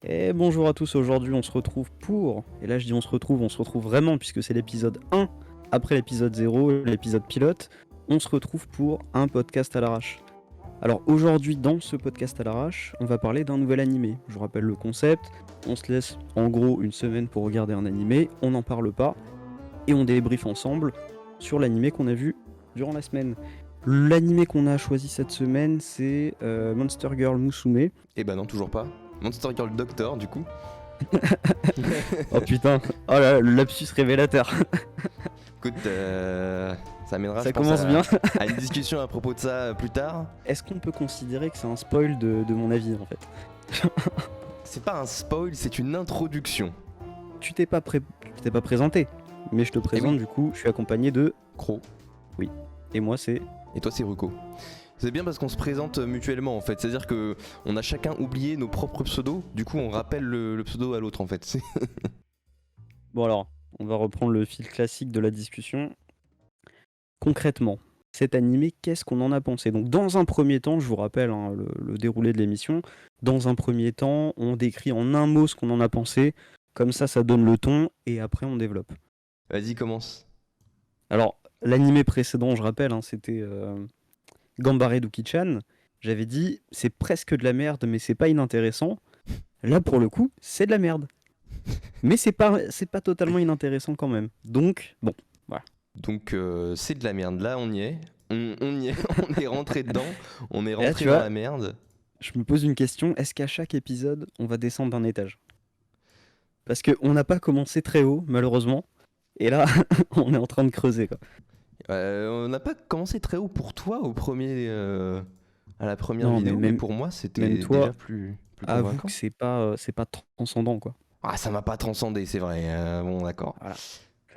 Et bonjour à tous, aujourd'hui on se retrouve pour, et là je dis on se retrouve vraiment puisque c'est l'épisode 1, après l'épisode 0, l'épisode pilote, on se retrouve pour un podcast à l'arrache. Alors aujourd'hui dans ce podcast à l'arrache, on va parler d'un nouvel animé. Je vous rappelle le concept, on se laisse en gros une semaine pour regarder un animé, on n'en parle pas, et on débriefe ensemble sur l'animé qu'on a vu durant la semaine. L'animé qu'on a choisi cette semaine c'est Monster Girl Musume. Eh ben non, toujours pas. Monster Girl Doctor, du coup. Oh putain, oh là, le lapsus révélateur. Écoute, ça mènera, Ça je pense, commence bien. à une discussion à propos de ça plus tard. Est-ce qu'on peut considérer que c'est un spoil de mon avis en fait? C'est pas un spoil, c'est une introduction. Tu t'es pas présenté, mais je te présente oui. du coup, je suis accompagné de... Croc. Oui. Et moi c'est... Et toi, c'est Ruko. C'est bien parce qu'on se présente mutuellement en fait. C'est-à-dire que on a chacun oublié nos propres pseudos. Du coup, on rappelle le pseudo à l'autre en fait. Bon alors, on va reprendre le fil classique de la discussion. Concrètement, cet animé, qu'est-ce qu'on en a pensé? Donc dans un premier temps, je vous rappelle hein, le déroulé de l'émission, dans un premier temps, on décrit en un mot ce qu'on en a pensé, comme ça donne le ton, et après on développe. Vas-y, commence. Alors, l'animé précédent, je rappelle, hein, c'était Gambare Duki-chan. J'avais dit, c'est presque de la merde, mais c'est pas inintéressant. Là, pour le coup, c'est de la merde. Mais c'est pas totalement inintéressant quand même. Donc, bon, voilà. Donc, c'est de la merde. Là, on y est. On y est. On est rentré dedans. On est Et là, rentré tu dans vois, la merde. je me pose une question, est-ce qu'à chaque épisode, on va descendre d'un étage? Parce qu'on n'a pas commencé très haut, malheureusement. Et là, on est en train de creuser, quoi. On n'a pas commencé très haut pour toi à la première Non, vidéo, mais mais même, pour moi même c'était déjà toi, plus avoue que convaincant. c'est pas transcendant, quoi. Ah, ça m'a pas transcendé, c'est vrai. Bon, d'accord. Voilà.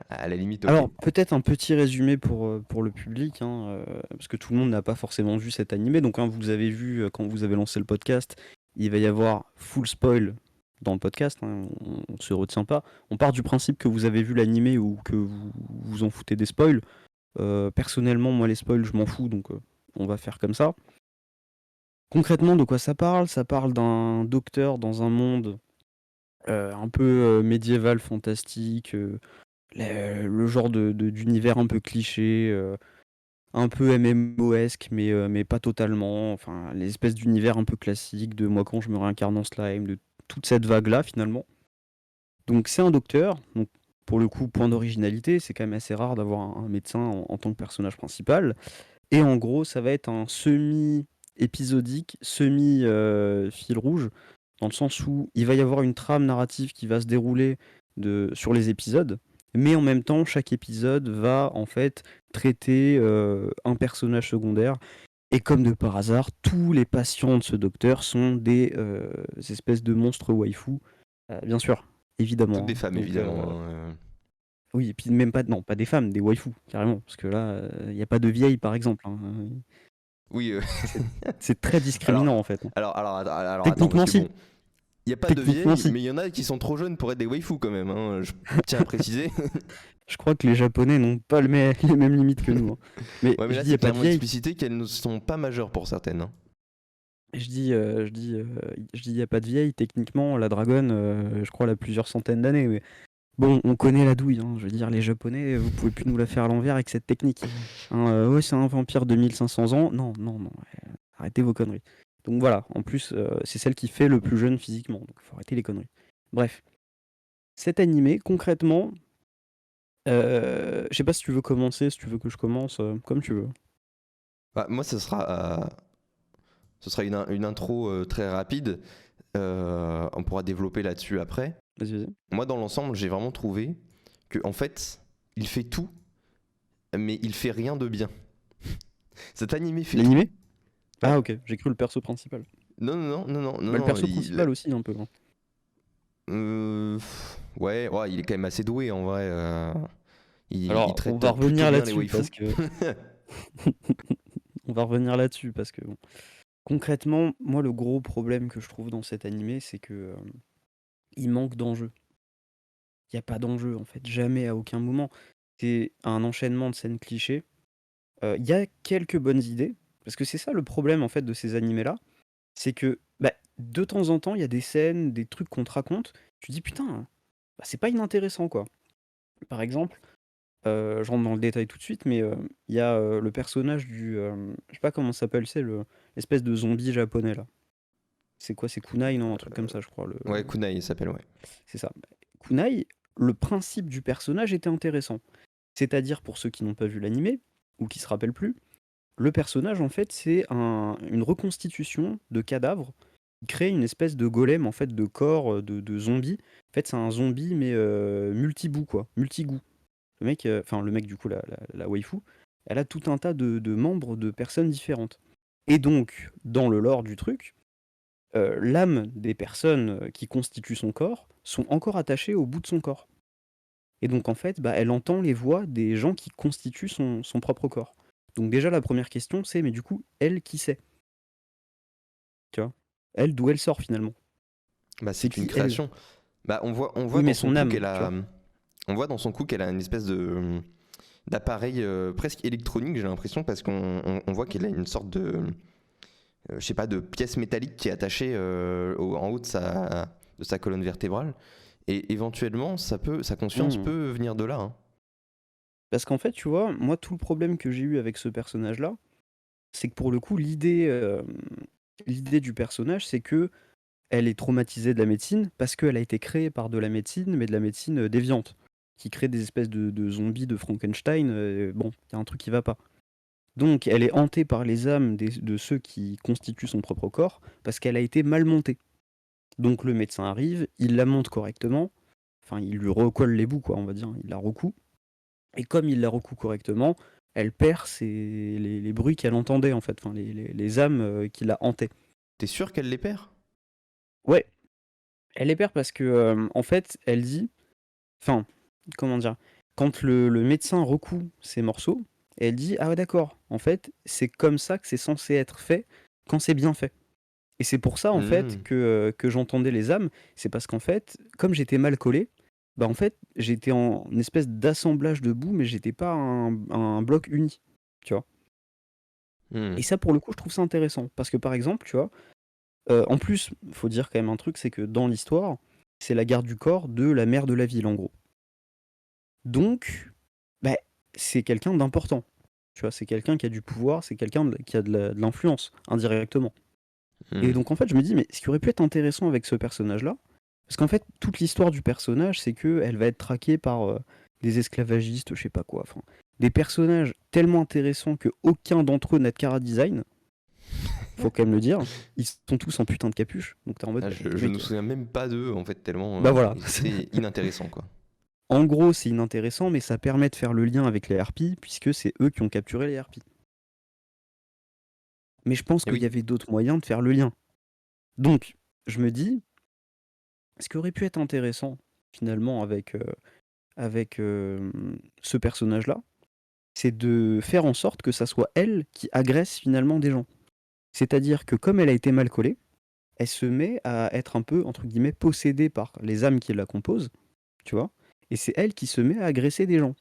À la limite, ok. Alors, peut-être un petit résumé pour le public, hein, parce que tout le monde n'a pas forcément vu cet animé. Donc, hein, vous avez vu quand vous avez lancé le podcast, il va y avoir full spoil dans le podcast, hein, on se retient pas. On part du principe que vous avez vu l'animé ou que vous vous en foutez des spoils. Personnellement, moi, les spoils, je m'en fous, donc on va faire comme ça. Concrètement, de quoi ça parle? Ça parle d'un docteur dans un monde un peu médiéval, fantastique. Le genre d'univers un peu cliché, un peu MMOesque, mais pas totalement. Enfin, l'espèce d'univers un peu classique de moi quand je me réincarne en slime, de toute cette vague-là finalement. Donc c'est un docteur, donc pour le coup, point d'originalité, c'est quand même assez rare d'avoir un médecin en tant que personnage principal. Et en gros, ça va être un semi-épisodique, semi-fil rouge, dans le sens où il va y avoir une trame narrative qui va se dérouler sur les épisodes, mais en même temps, chaque épisode va en fait traiter un personnage secondaire. Et comme de par hasard, tous les patients de ce docteur sont des espèces de monstres waifu, bien sûr, Toutes évidemment. des Hein. femmes, Donc, évidemment. Hein. oui, et puis même pas, non, pas des femmes, des waifus, carrément, parce que là, il n'y a pas de vieilles, par exemple. Hein. Oui. C'est c'est très Alors, discriminant, en fait. alors, attends, parce Techniquement, que si. bon, il y a pas de Techniquement, vieilles, si. mais il y en a qui sont trop jeunes pour être des waifus quand même. Hein. Je tiens à préciser. Je crois que les Japonais n'ont pas les mêmes limites que nous. Hein. Mais Ouais, mais je là, dis, il n'y c'est a pas de clairement vieilles. explicité qu'elles ne sont pas majeures pour certaines. Hein. Il n'y a pas de vieilles. Techniquement, la dragonne, je crois, elle a plusieurs centaines d'années. Mais bon, on connaît la douille. Hein. Je veux dire, les Japonais, vous pouvez plus nous la faire à l'envers avec cette technique. Hein, ouais, c'est un vampire de 1500 ans. Non, non, non. Arrêtez vos conneries. Donc voilà, en plus, c'est celle qui fait le plus jeune physiquement. Donc il faut arrêter les conneries. Bref, cet animé, concrètement, je sais pas si tu veux commencer, si tu veux que je commence, comme tu veux. Bah, moi, ce sera une intro très rapide. On pourra développer là-dessus après. Vas-y, vas-y. Moi, dans l'ensemble, j'ai vraiment trouvé que, en fait, il fait tout, mais il fait rien de bien. Cet animé fait tout. L'animé? Ouais. Ah ok, j'ai cru le perso principal. Non, non, non, non, non, non, Bah, le non. perso principal aussi un peu. Hein. Ouais, il est quand même assez doué en vrai. Il Alors, on traite va plutôt revenir bien les là-dessus waifus. parce que on va revenir là-dessus parce que bon. Concrètement, moi le gros problème que je trouve dans cet animé, c'est que il manque d'enjeu. Il y a pas d'enjeu en fait, jamais à aucun moment. C'est un enchaînement de scènes clichés. Il y a quelques bonnes idées parce que c'est ça le problème en fait de ces animés-là, c'est que bah, de temps en temps, il y a des scènes, des trucs qu'on te raconte, tu dis putain, bah, c'est pas inintéressant quoi. Par exemple, je rentre dans le détail tout de suite, mais il y a le personnage je sais pas comment ça s'appelle, c'est l'espèce de zombie japonais là. C'est quoi? C'est Kunai, non? Un truc comme ça, je crois. Ouais, Kunai il s'appelle, ouais. C'est ça. Kunai, le principe du personnage était intéressant. C'est-à-dire, pour ceux qui n'ont pas vu l'animé, ou qui se rappellent plus, le personnage, en fait, c'est une reconstitution de cadavres qui crée une espèce de golem, en fait, de corps de zombie. En fait, c'est un zombie, mais multi-goût, quoi. Multi-goût. Le mec, du coup, la waifu, elle a tout un tas de membres de personnes différentes. Et donc, dans le lore du truc, l'âme des personnes qui constituent son corps sont encore attachées au bout de son corps. Et donc, en fait, bah, elle entend les voix des gens qui constituent son propre corps. Donc déjà, la première question, c'est, mais du coup, elle, qui c'est? Tu vois? Elle, d'où elle sort finalement? Bah, C'est c'est une qui elle? création. Bah, on voit Oui, mais dans son son cou âme, qu'elle tu vois? a. On voit dans son cou qu'elle a une espèce d'appareil presque électronique, j'ai l'impression, parce qu'on voit qu'elle a une sorte je sais pas, de pièce métallique qui est attachée en haut de sa colonne vertébrale. Et éventuellement, sa conscience Hmm. peut venir de là, hein. Parce qu'en fait, tu vois, moi, tout le problème que j'ai eu avec ce personnage-là, c'est que pour le coup, l'idée du personnage, c'est que elle est traumatisée de la médecine parce qu'elle a été créée par de la médecine, mais de la médecine déviante, qui crée des espèces de zombies de Frankenstein. Bon, il y a un truc qui va pas. Donc, elle est hantée par les âmes de ceux qui constituent son propre corps parce qu'elle a été mal montée. Donc, le médecin arrive, il la monte correctement, enfin, il lui recolle les bouts, quoi, on va dire, il la recoue. Et comme il la recoue correctement, elle perd les bruits qu'elle entendait, en fait, enfin, les âmes qui la hantaient. T'es sûr qu'elle les perd? Ouais, elle les perd parce que, en fait, elle dit, enfin, comment dire, quand le médecin recoue ses morceaux, elle dit, ah ouais, d'accord, en fait, c'est comme ça que c'est censé être fait quand c'est bien fait. Et c'est pour ça, en fait, Hmm. que j'entendais les âmes. C'est parce qu'en fait, comme j'étais mal collé, bah en fait, j'étais en une espèce d'assemblage de boue, mais j'étais pas un bloc uni, tu vois. Hmm. Et ça, pour le coup, je trouve ça intéressant. Parce que, par exemple, tu vois, en plus, faut dire quand même un truc, c'est que dans l'histoire, c'est la garde du corps de la mère de la ville, en gros. Donc, bah, c'est quelqu'un d'important. Tu vois, c'est quelqu'un qui a du pouvoir, c'est quelqu'un qui a de l'influence, indirectement. Et Hmm. donc, en fait, je me dis, mais ce qui aurait pu être intéressant avec ce personnage-là, parce qu'en fait, toute l'histoire du personnage, c'est que elle va être traquée par des esclavagistes, je sais pas quoi, enfin, des personnages tellement intéressants que aucun d'entre eux n'a de cara design, faut quand même le dire. Ils sont tous en putain de capuche, donc t'es en mode, Ah, bah, je me mec, souviens même pas d'eux, en fait, tellement bah voilà. ils étaient inintéressants, quoi. En gros, c'est inintéressant, mais ça permet de faire le lien avec les harpies, puisque c'est eux qui ont capturé les harpies. Mais je pense Et qu'il y oui. avait d'autres moyens de faire le lien. Donc, je me dis, ce qui aurait pu être intéressant, finalement, avec ce personnage-là, c'est de faire en sorte que ça soit elle qui agresse finalement des gens. C'est-à-dire que comme elle a été mal collée, elle se met à être un peu, entre guillemets, possédée par les âmes qui la composent, tu vois, et c'est elle qui se met à agresser des gens.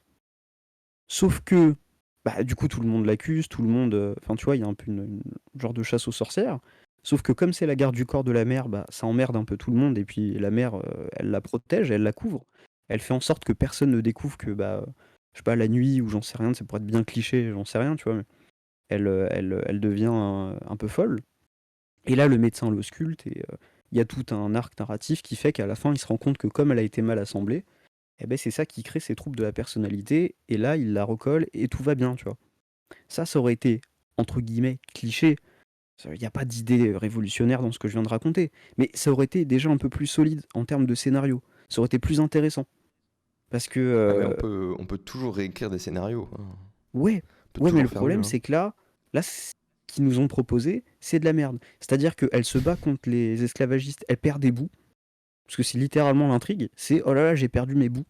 Sauf que, bah, du coup, tout le monde l'accuse, tout le monde... Enfin, tu vois, il y a un peu une genre de chasse aux sorcières. Sauf que comme c'est la garde du corps de la mère, bah, ça emmerde un peu tout le monde, et puis la mère, elle la protège, elle la couvre. Elle fait en sorte que personne ne découvre que, bah, je sais pas, la nuit, ou j'en sais rien, ça pourrait être bien cliché, j'en sais rien, tu vois, mais elle devient un peu folle. Et là, le médecin l'ausculte, et il y a tout un arc narratif qui fait qu'à la fin, il se rend compte que comme elle a été mal assemblée, eh ben, c'est ça qui crée ces troubles de la personnalité, et là, il la recolle, et tout va bien, tu vois. Ça aurait été, entre guillemets, cliché. Il n'y a pas d'idée révolutionnaire dans ce que je viens de raconter. Mais ça aurait été déjà un peu plus solide en termes de scénario. Ça aurait été plus intéressant. Parce que, Ah, mais on peut toujours réécrire des scénarios, hein. ouais, On peut ouais, mais toujours le faire mieux, problème, hein. c'est que là, ce qu'ils nous ont proposé, c'est de la merde. C'est-à-dire qu'elle se bat contre les esclavagistes, elle perd des bouts. Parce que c'est littéralement l'intrigue. C'est, oh là là, j'ai perdu mes bouts.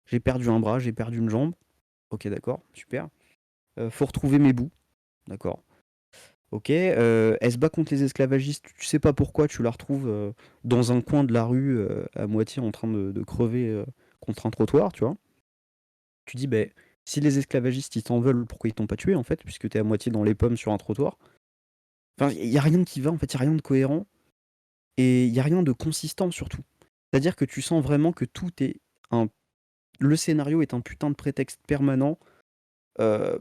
J'ai perdu un bras, j'ai perdu une jambe. Ok, d'accord, super. Faut retrouver mes bouts. D'accord. Ok, elle se bat contre les esclavagistes, tu sais pas pourquoi, tu la retrouves dans un coin de la rue, à moitié en train de crever contre un trottoir, tu vois. Tu dis, ben, si les esclavagistes ils t'en veulent, pourquoi ils t'ont pas tué en fait, puisque t'es à moitié dans les pommes sur un trottoir. Enfin, il y a rien qui va, en fait, il y a rien de cohérent. et il y a rien de consistant surtout. C'est-à-dire que tu sens vraiment que un le scénario est un putain de prétexte permanent,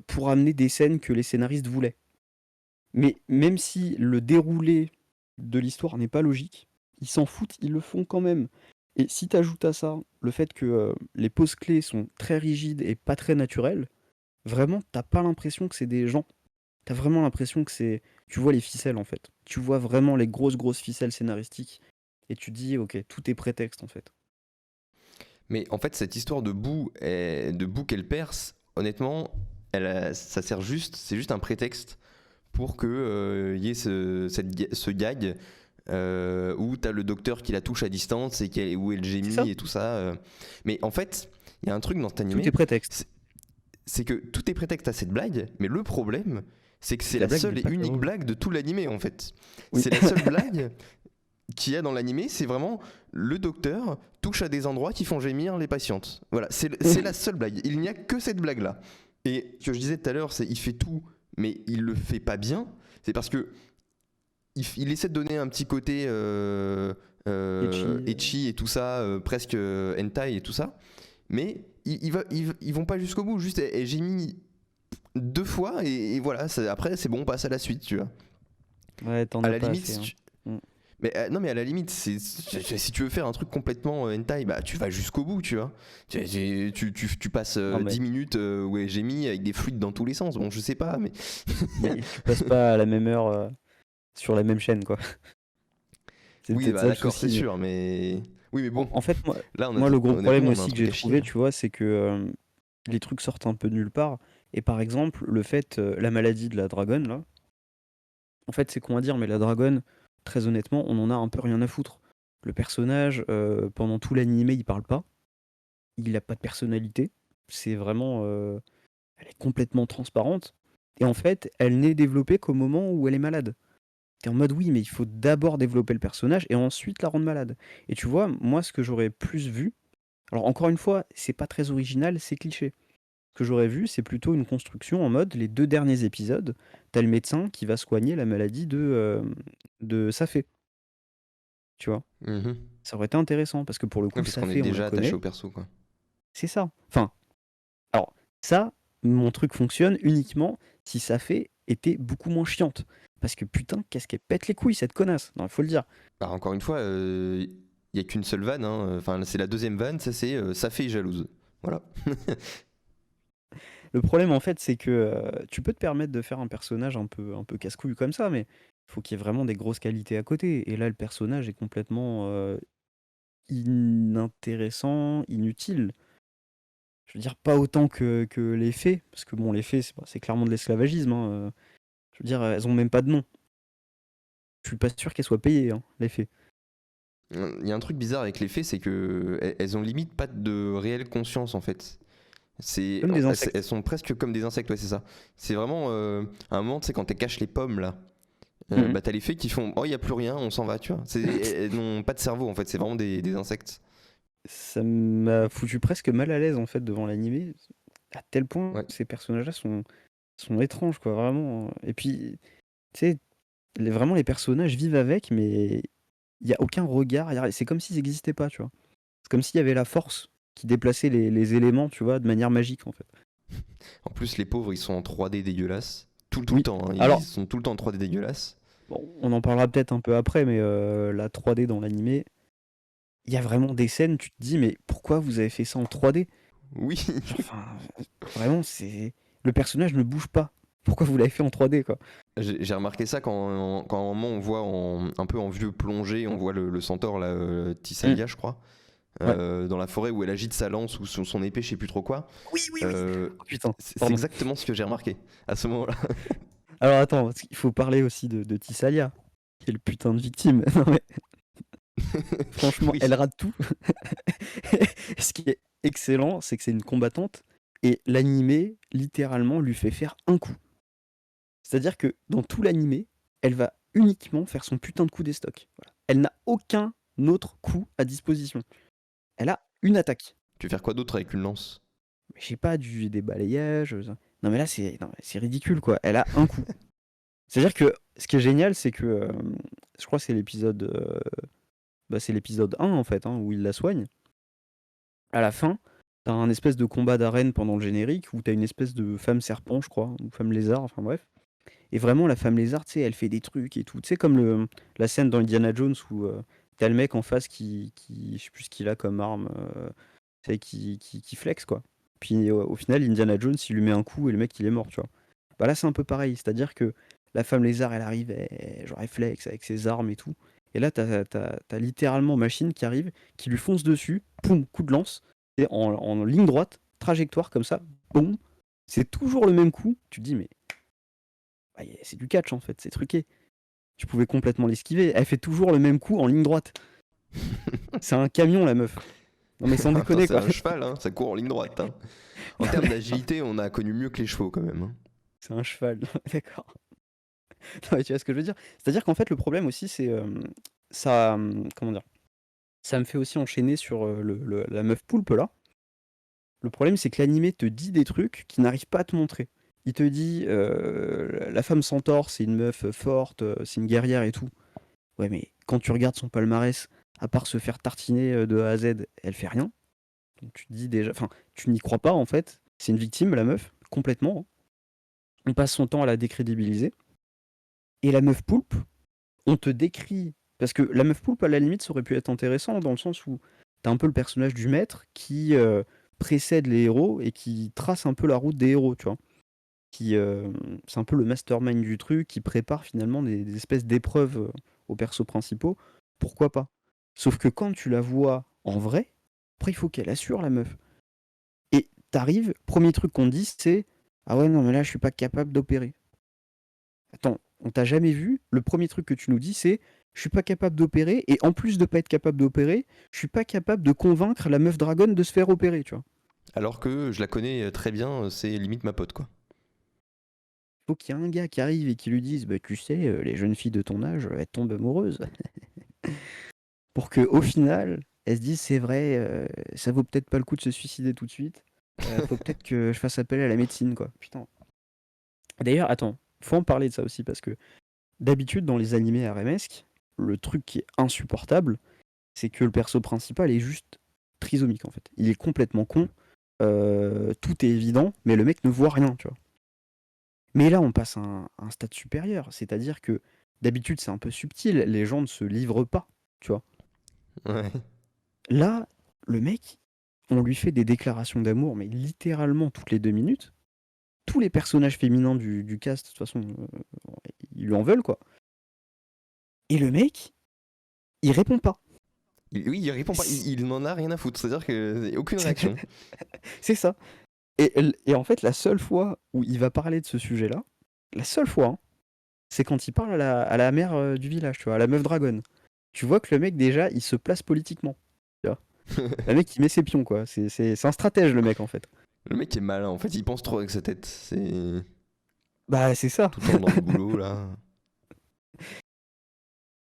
pour amener des scènes que les scénaristes voulaient. Mais même si le déroulé de l'histoire n'est pas logique, ils s'en foutent, ils le font quand même. Et si tu ajoutes à ça le fait que les poses clés sont très rigides et pas très naturelles, vraiment, t'as pas l'impression que c'est des gens. T'as vraiment l'impression que c'est. Tu vois les ficelles en fait. Tu vois vraiment les grosses ficelles scénaristiques. Et tu dis, ok, tout est prétexte en fait. Mais en fait, cette histoire de boue qu'elle perce, honnêtement, ça sert juste, c'est juste un prétexte pour que y ait ce gag où t'as le docteur qui la touche à distance et où elle C'est ça, gémit et tout ça. Mais en fait, il y a un truc dans cet tout animé, est prétexte. c'est c'est que tout est prétexte à cette blague, mais le problème, c'est que c'est La la blague seule n'est et pas très unique drôle. blague de tout l'animé en fait. Oui. C'est la seule blague qu'il y a dans l'animé, c'est vraiment le docteur touche à des endroits qui font gémir les patientes. Voilà, c'est la seule blague. Il n'y a que cette blague-là. Et ce que je disais tout à l'heure, c'est il fait tout, mais il le fait pas bien. C'est parce que il essaie de donner un petit côté Etchi. ecchi et tout ça, presque hentai et tout ça, mais ils vont pas jusqu'au bout. Juste, j'ai mis 2 fois et voilà. Après, c'est bon, on passe à la suite, tu vois. Ouais, t'en À as la pas limite, assez. Hein. Mm. mais non, mais à la limite, si tu veux faire un truc complètement hentai, bah tu vas jusqu'au bout, tu vois. Tu passes Non, 10 mais minutes où j'ai mis avec des fluides dans tous les sens. Bon, je sais pas, mais tu passes pas à la même heure sur la même chaîne, quoi. C'est oui, peut-être bah ça le d'accord, c'est souci. Mais sûr, mais oui, mais bon, en fait, là, moi, le gros problème honnêtement, on a un aussi que truc j'ai à chier trouvé, là. tu vois, c'est que les trucs sortent un peu de nulle part. Et par exemple, le fait, la maladie de la dragonne, là, en fait, c'est con à dire, mais la dragonne, très honnêtement, on en a un peu rien à foutre. Le personnage, pendant tout l'animé, il parle pas. Il a pas de personnalité. C'est vraiment. Elle est complètement transparente. Et en fait, elle n'est développée qu'au moment où elle est malade. T'es en mode oui, mais il faut d'abord développer le personnage et ensuite la rendre malade. Et tu vois, moi, ce que j'aurais plus vu. Alors, encore une fois, c'est pas très original, c'est cliché. Ce que j'aurais vu, c'est plutôt une construction en mode les 2 derniers épisodes, t'as le médecin qui va soigner la maladie de Safé, tu vois. Mhm. Ça aurait été intéressant parce que pour le Ouais, coup, parce qu'on est Safé, on la déjà attaché connaît, au perso, quoi. c'est ça. Enfin, alors, ça, mon truc fonctionne uniquement si Safé était beaucoup moins chiante. Parce que putain, qu'est-ce qu'elle pète les couilles, cette connasse. Non, il faut le dire. Bah, encore une fois, il y a qu'une seule vanne, hein. Enfin, c'est la deuxième vanne, ça c'est ça fait jalouse. Voilà. Le problème, en fait, c'est que tu peux te permettre de faire un personnage un peu casse-couille comme ça, mais il faut qu'il y ait vraiment des grosses qualités à côté. Et là, le personnage est complètement inintéressant, inutile. Je veux dire, pas autant que les fées, parce que bon, les fées, c'est clairement de l'esclavagisme. Hein, je veux dire, elles ont même pas de nom. Je suis pas sûr qu'elles soient payées, hein, les fées. Il y a un truc bizarre avec les fées, c'est que elles ont limite pas de réelle conscience en fait. Comme des insectes. Elles sont presque comme des insectes, ouais, c'est ça. C'est vraiment à un moment, tu sais, quand elles cachent les pommes là, Mhm. bah t'as les fées qui font oh, il y a plus rien, on s'en va, tu vois. Elles n'ont pas de cerveau en fait, c'est vraiment des insectes. Ça m'a foutu presque mal à l'aise en fait devant l'animé, à tel point Ouais. que ces personnages-là sont étranges, quoi, vraiment. Et puis, tu sais, vraiment les personnages vivent avec, mais il n'y a aucun regard. C'est comme s'ils n'existaient pas, tu vois. C'est comme s'il y avait la force qui déplaçait les éléments, tu vois, de manière magique, en fait. En plus, les pauvres, ils sont en 3D dégueulasse. Tout le Oui. temps, hein, ils Alors, sont tout le temps en 3D dégueulasse. bon, on en parlera peut-être un peu après, mais la 3D dans l'animé, il y a vraiment des scènes, tu te dis, mais pourquoi vous avez fait ça en 3D? Oui. Genre, enfin, vraiment, c'est. Le personnage ne bouge pas. Pourquoi vous l'avez fait en 3D, quoi? J'ai remarqué ça quand à un moment on voit un peu en vieux plongé, on voit le centaure là, Mm. Tissalia je crois, Ouais. dans la forêt où elle agite sa lance ou son épée, je sais plus trop quoi. Oui, oui, oui. Euh, Oh, putain, c'est pardon. exactement ce que j'ai remarqué à ce moment-là. Alors attends, parce qu'il faut parler aussi de Tissalia, qui est le putain de victime. Non mais franchement, Oui. elle rate tout. Ce qui est excellent, c'est que c'est une combattante et l'animé littéralement lui fait faire un coup. C'est-à-dire que dans tout l'animé, elle va uniquement faire son putain de coup d'estoc. Voilà. Elle n'a aucun autre coup à disposition. Elle a une attaque. Tu veux faire quoi d'autre avec une lance? Mais je sais pas, des balayages. Non mais là, c'est ridicule quoi. Elle a un coup. C'est-à-dire que ce qui est génial, c'est que je crois que c'est l'épisode 1 en fait, hein, où il la soigne. À la fin, t'as un espèce de combat d'arène pendant le générique où t'as une espèce de femme serpent, je crois, ou femme lézard, enfin bref. Et vraiment, la femme lézard, tu sais, elle fait des trucs et tout. Tu sais, comme la scène dans Indiana Jones où t'as le mec en face je sais plus ce qu'il a comme arme, tu sais, qui flex, quoi. Puis au final, Indiana Jones, il lui met un coup et le mec, il est mort, tu vois. Bah là, c'est un peu pareil. C'est-à-dire que la femme lézard, elle arrive, genre, elle flex avec ses armes et tout. Et là, t'as littéralement Machine qui arrive, qui lui fonce dessus, poum, coup de lance, et en ligne droite, trajectoire comme ça, boum. C'est toujours le même coup. Tu te dis, mais c'est du catch en fait, c'est truqué. Tu pouvais complètement l'esquiver. Elle fait toujours le même coup en ligne droite. C'est un camion la meuf. Non mais sans Attends, déconner c'est quoi. un cheval, hein, ça court en ligne droite. Hein. En Non, termes mais d'agilité, on a connu mieux que les chevaux quand même. Hein. c'est un cheval, d'accord. Non, mais tu vois ce que je veux dire. C'est-à-dire qu'en fait le problème aussi c'est ça, comment dire, ça me fait aussi enchaîner sur la meuf poulpe là. Le problème c'est que l'animé te dit des trucs qu'il n'arrive pas à te montrer. Il te dit la femme centaure c'est une meuf forte, c'est une guerrière et tout. Ouais, mais quand tu regardes son palmarès, à part se faire tartiner de A à Z, elle fait rien. Donc tu te dis déjà, enfin, tu n'y crois pas en fait. C'est une victime, la meuf, complètement. Hein. On passe son temps à la décrédibiliser. Et la meuf poulpe, on te décrit. Parce que la meuf poulpe, à la limite, ça aurait pu être intéressant dans le sens où t'as un peu le personnage du maître qui précède les héros et qui trace un peu la route des héros, tu vois. C'est un peu le mastermind du truc qui prépare finalement des espèces d'épreuves aux persos principaux. Pourquoi pas? Sauf que quand tu la vois en vrai, après il faut qu'elle assure la meuf. Et t'arrives, premier truc qu'on te dit c'est ah ouais non mais là je suis pas capable d'opérer. Attends, on t'a jamais vu? Le premier truc que tu nous dis c'est je suis pas capable d'opérer et en plus de pas être capable d'opérer, je suis pas capable de convaincre la meuf dragonne de se faire opérer, tu vois. Alors que je la connais très bien, c'est limite ma pote quoi. Faut qu'il y ait un gars qui arrive et qui lui dise bah tu sais les jeunes filles de ton âge elles tombent amoureuses. Pour que au final, elle se dise c'est vrai, ça vaut peut-être pas le coup de se suicider tout de suite. Faut peut-être que je fasse appel à la médecine, quoi. Putain. D'ailleurs, attends, faut en parler de ça aussi parce que d'habitude dans les animés RMesques, le truc qui est insupportable, c'est que le perso principal est juste trisomique en fait. Il est complètement con, tout est évident, mais le mec ne voit rien, tu vois. Mais là, on passe à un stade supérieur, c'est-à-dire que d'habitude c'est un peu subtil, les gens ne se livrent pas, tu vois. Ouais. Là, le mec, on lui fait des déclarations d'amour, mais littéralement toutes les 2 minutes. Tous les personnages féminins du cast, de toute façon, ils lui en veulent, quoi. Et le mec, il répond pas. Oui, il répond pas, il n'en a rien à foutre, c'est-à-dire que aucune réaction. C'est ça. Et en fait, la seule fois où il va parler de ce sujet-là, la seule fois, hein, c'est quand il parle à la mère du village, tu vois, à la meuf dragonne. Tu vois que le mec, déjà, il se place politiquement. Tu vois. Le mec, il met ses pions, quoi. C'est un stratège, le mec, en fait. Le mec est malin, en fait, il pense trop avec sa tête. C'est Bah, c'est ça. tout le temps dans le boulot là.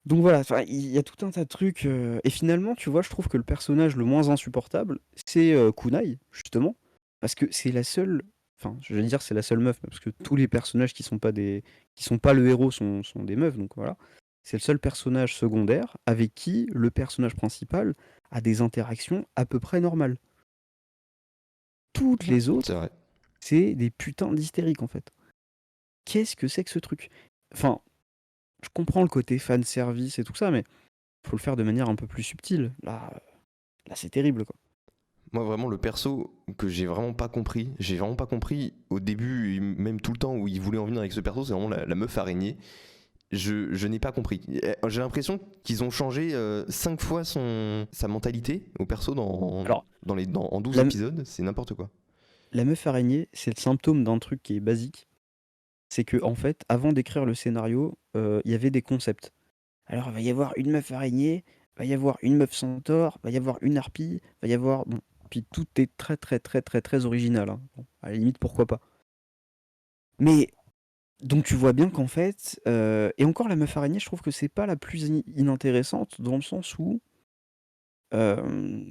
Donc voilà, enfin, il y a tout un tas de trucs. Et finalement, tu vois, je trouve que le personnage le moins insupportable, c'est Kunai, justement. Parce que c'est la seule. Enfin, je vais dire c'est la seule meuf, parce que tous les personnages qui sont pas le héros sont des meufs, donc voilà. C'est le seul personnage secondaire avec qui le personnage principal a des interactions à peu près normales. Toutes les C'est autres, vrai. c'est des putains d'hystériques en fait. Qu'est-ce que c'est que ce truc? Enfin, je comprends le côté fan service et tout ça, mais faut le faire de manière un peu plus subtile. Là c'est terrible, quoi. Moi, vraiment, le perso que j'ai vraiment pas compris au début, et même tout le temps où il voulait en venir avec ce perso, c'est vraiment la meuf araignée. Je n'ai pas compris. J'ai l'impression qu'ils ont changé 5 fois sa mentalité au perso Alors, en 12 la, épisodes, c'est n'importe quoi. la meuf araignée, c'est le symptôme d'un truc qui est basique. C'est que, en fait, avant d'écrire le scénario, il y avait des concepts. Alors, il va y avoir une meuf araignée, il va y avoir une meuf centaure, il va y avoir une harpie, il va y avoir. Bon, puis tout est très, très, très, très, très original. Hein. Bon, à la limite, pourquoi pas. Mais donc tu vois bien qu'en fait, et encore la meuf araignée, je trouve que c'est pas la plus inintéressante dans le sens où, euh,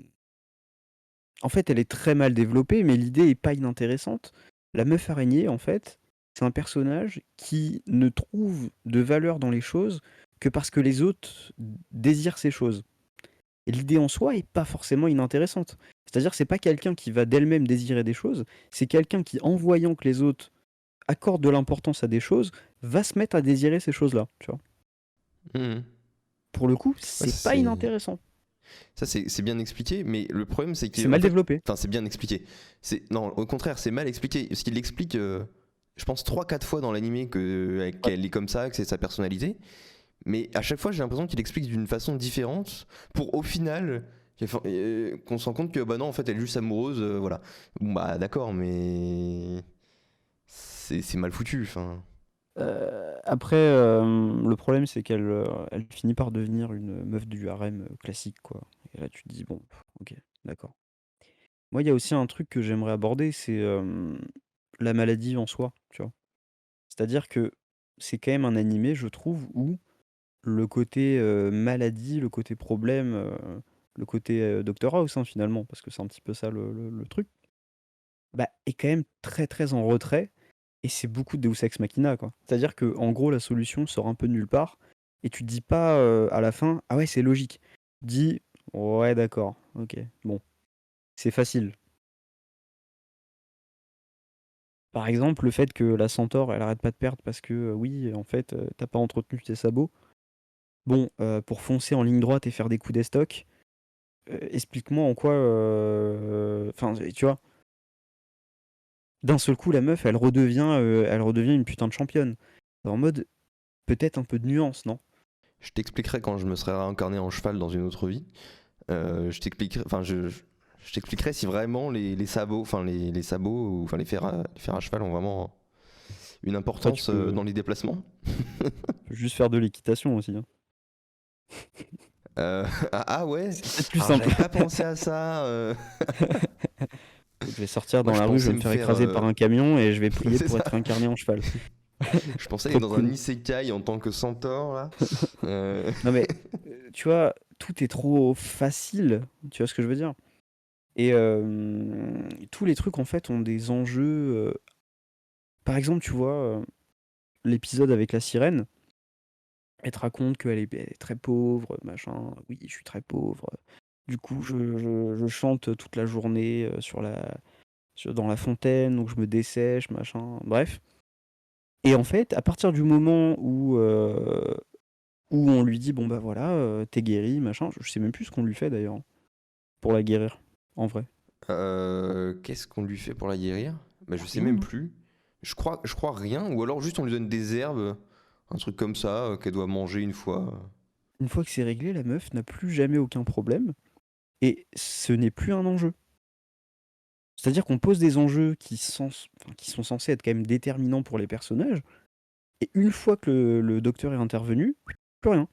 en fait, elle est très mal développée, mais l'idée est pas inintéressante. La meuf araignée, en fait, c'est un personnage qui ne trouve de valeur dans les choses que parce que les autres désirent ces choses. Et l'idée en soi est pas forcément inintéressante. C'est-à-dire que c'est pas quelqu'un qui va d'elle-même désirer des choses, c'est quelqu'un qui, en voyant que les autres accordent de l'importance à des choses, va se mettre à désirer ces choses-là, tu vois. Mhm. Pour le coup, Ouais, c'est pas inintéressant. ça, c'est bien expliqué, mais le problème, c'est C'est qu'en mal fait, développé. enfin, c'est bien expliqué. Non, au contraire, c'est mal expliqué. Parce qu'il l'explique, je pense, 3-4 fois dans l'animé Ouais. qu'elle est comme ça, que c'est sa personnalité. Mais à chaque fois, j'ai l'impression qu'il explique d'une façon différente pour au final qu'on se rend compte que bah non, en fait, elle est juste amoureuse, voilà. Bon bah d'accord, mais c'est mal foutu. Enfin, Après, le problème, c'est qu'elle finit par devenir une meuf du harem classique, quoi. Et là, tu te dis, bon, ok, d'accord. Moi, il y a aussi un truc que j'aimerais aborder, c'est la maladie en soi, tu vois. C'est-à-dire que c'est quand même un animé, je trouve, où le côté maladie, le côté problème, le côté Dr House, hein, finalement, parce que c'est un petit peu ça le truc, bah, est quand même très très en retrait. Et c'est beaucoup de Deus Ex Machina, quoi. C'est-à-dire que en gros, la solution sort un peu de nulle part, et tu te dis pas à la fin, ah ouais, c'est logique. Tu te dis, ouais, d'accord, ok, bon, c'est facile. Par exemple, le fait que la centaure, elle arrête pas de perdre parce que, oui, en fait, t'as pas entretenu tes sabots. Bon, pour foncer en ligne droite et faire des coups d'estoc, explique-moi en quoi. Enfin, tu vois, d'un seul coup, la meuf, elle redevient une putain de championne. En mode, peut-être un peu de nuance, non? je t'expliquerai quand je me serai réincarné en cheval dans une autre vie. Je t'expliquerai, enfin, je t'expliquerai si vraiment les sabots, enfin les sabots, ou enfin les fers à cheval ont vraiment une Après, tu importance peux dans les déplacements. juste faire de l'équitation aussi, hein. Ah ouais, C'est peut-être plus alors simple. j'avais pas pensé à ça. Je vais sortir Moi dans je la rue, je pensais vais me me faire faire. écraser par un camion et je vais prier C'est pour ça. être réincarné en cheval. Je pensais aller Trop dans un cool. isekai en tant que centaure là. Non mais, tu vois, tout est trop facile, tu vois ce que je veux dire? Et tous les trucs en fait ont des enjeux. Par exemple, tu vois, l'épisode avec la sirène, elle te raconte elle est très pauvre, machin. Oui, je suis très pauvre. Du coup, je chante toute la journée dans la fontaine, donc je me dessèche, machin. Bref. Et en fait, à partir du moment où on lui dit, bon bah voilà, t'es guéri, machin, je sais même plus ce qu'on lui fait d'ailleurs, pour la guérir, en vrai. Qu'est-ce qu'on lui fait pour la guérir? Bah je sais Rien, même hein. plus. Je crois rien, ou alors juste on lui donne des herbes, un truc comme ça qu'elle doit manger une fois. Une fois que c'est réglé, la meuf n'a plus jamais aucun problème, et ce n'est plus un enjeu. C'est-à-dire qu'on pose des enjeux qui sont censés être quand même déterminants pour les personnages, et une fois que le docteur est intervenu, plus rien.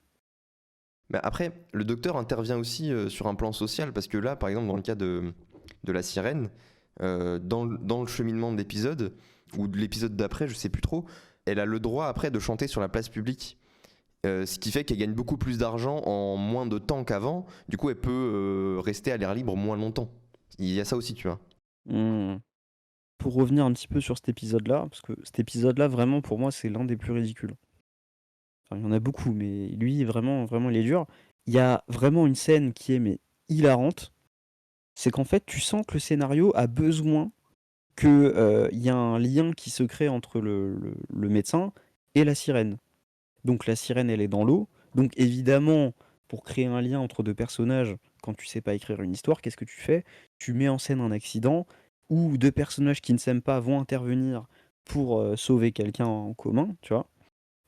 Mais après, le docteur intervient aussi sur un plan social, parce que là, par exemple, dans le cas de la sirène, dans le cheminement de l'épisode, ou de l'épisode d'après, je sais plus trop, elle a le droit après de chanter sur la place publique. Ce qui fait qu'elle gagne beaucoup plus d'argent en moins de temps qu'avant. Du coup, elle peut rester à l'air libre moins longtemps. Il y a ça aussi, tu vois. Hmm. Pour revenir un petit peu sur cet épisode-là, parce que cet épisode-là, vraiment, pour moi, c'est l'un des plus ridicules. Enfin, il y en a beaucoup, mais lui, vraiment, vraiment, il est dur. Il y a vraiment une scène qui est mais hilarante. C'est qu'en fait, tu sens que le scénario a besoin qu'il y a un lien qui se crée entre le médecin et la sirène. Donc la sirène, elle est dans l'eau. Donc évidemment, pour créer un lien entre deux personnages, quand tu sais pas écrire une histoire, qu'est-ce que tu fais? Tu mets en scène un accident où deux personnages qui ne s'aiment pas vont intervenir pour sauver quelqu'un en commun, tu vois.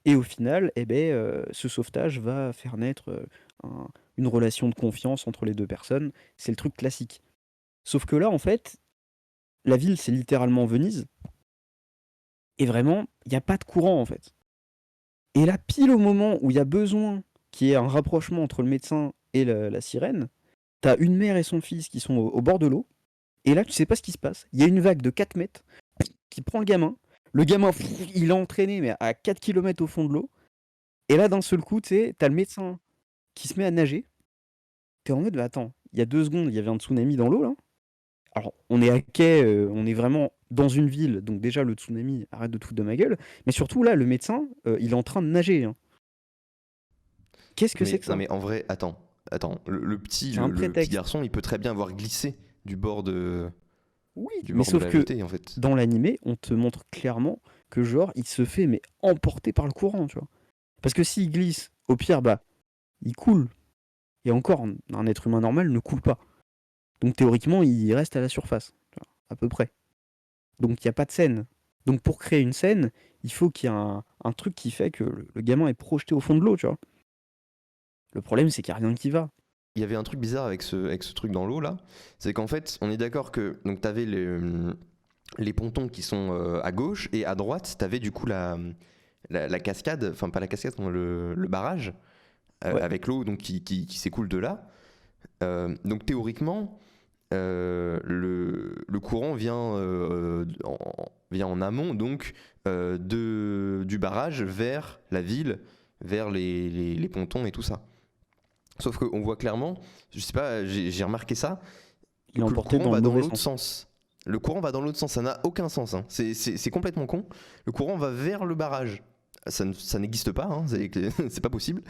Et au final, eh ben, ce sauvetage va faire naître une relation de confiance entre les deux personnes. C'est le truc classique. Sauf que là, en fait, la ville, c'est littéralement Venise. Et vraiment, il n'y a pas de courant, en fait. Et là, pile au moment où il y a besoin qu'il y ait un rapprochement entre le médecin et la sirène, t'as une mère et son fils qui sont au bord de l'eau. Et là, tu sais pas ce qui se passe. Il y a une vague de 4 mètres qui prend le gamin. Le gamin, il est entraîné, mais à 4 kilomètres au fond de l'eau. Et là, d'un seul coup, tu sais, t'as le médecin qui se met à nager. T'es en mode, bah, attends, il y a 2 secondes, il y avait un tsunami dans l'eau, là. Alors, on est à quai, on est vraiment dans une ville, donc déjà le tsunami, arrête de te foutre de ma gueule, mais surtout là, le médecin, il est en train de nager, hein. Qu'est-ce que c'est Mais que non, ça? mais en vrai, attends. C'est un Le petit prétexte. garçon, il peut très bien avoir glissé Oui, du mais bord de sauf la que jetée, en fait. dans l'animé, on te montre clairement que genre, il se fait mais emporter par le courant, tu vois. Parce que s'il glisse, au pire, bah, il coule. Et encore, un être humain normal ne coule pas. Donc théoriquement, il reste à la surface, tu vois, à peu près. Donc il n'y a pas de scène. Donc pour créer une scène, il faut qu'il y ait un truc qui fait que le gamin est projeté au fond de l'eau, tu vois. Le problème, c'est qu'il n'y a rien qui va. Il y avait un truc bizarre avec ce truc dans l'eau là, c'est qu'en fait, on est d'accord que donc t'avais les pontons qui sont à gauche et à droite, t'avais du coup la cascade, enfin pas la cascade, le barrage Ouais, avec l'eau donc qui s'écoule de là. Donc théoriquement, le courant vient en amont donc du barrage vers la ville, vers les pontons et tout ça. Sauf qu'on voit clairement, je sais pas, j'ai remarqué ça, il est que le emporté courant dans le va dans mauvais l'autre sens. sens. Le courant va dans l'autre sens, ça n'a aucun sens, hein. C'est complètement con. Le courant va vers le barrage. Ça n'existe pas, hein, c'est pas possible.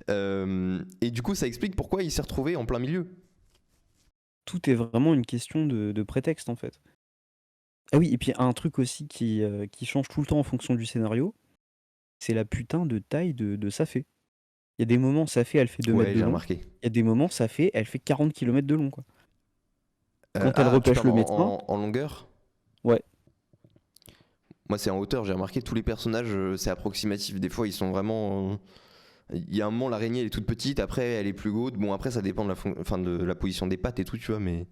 Et du coup, ça explique pourquoi il s'est retrouvé en plein milieu. Tout est vraiment une question de prétexte, en fait. Ah oui, et puis un truc aussi qui change tout le temps en fonction du scénario, c'est la putain de taille de Safé. Il y a des moments, Safé, elle fait 2 mètres Ouais, de j'ai long. remarqué. Il y a des moments, Safé, elle fait 40 kilomètres de long, quoi. Quand elle Ah, tu repêche parles le médecin, en longueur? ouais. Moi, c'est en hauteur, j'ai remarqué tous les personnages, c'est approximatif. Des fois, ils sont vraiment. Il y a un moment, l'araignée, elle est toute petite, après, elle est plus haute. Bon, après, ça dépend enfin, de la position des pattes et tout, tu vois, mais.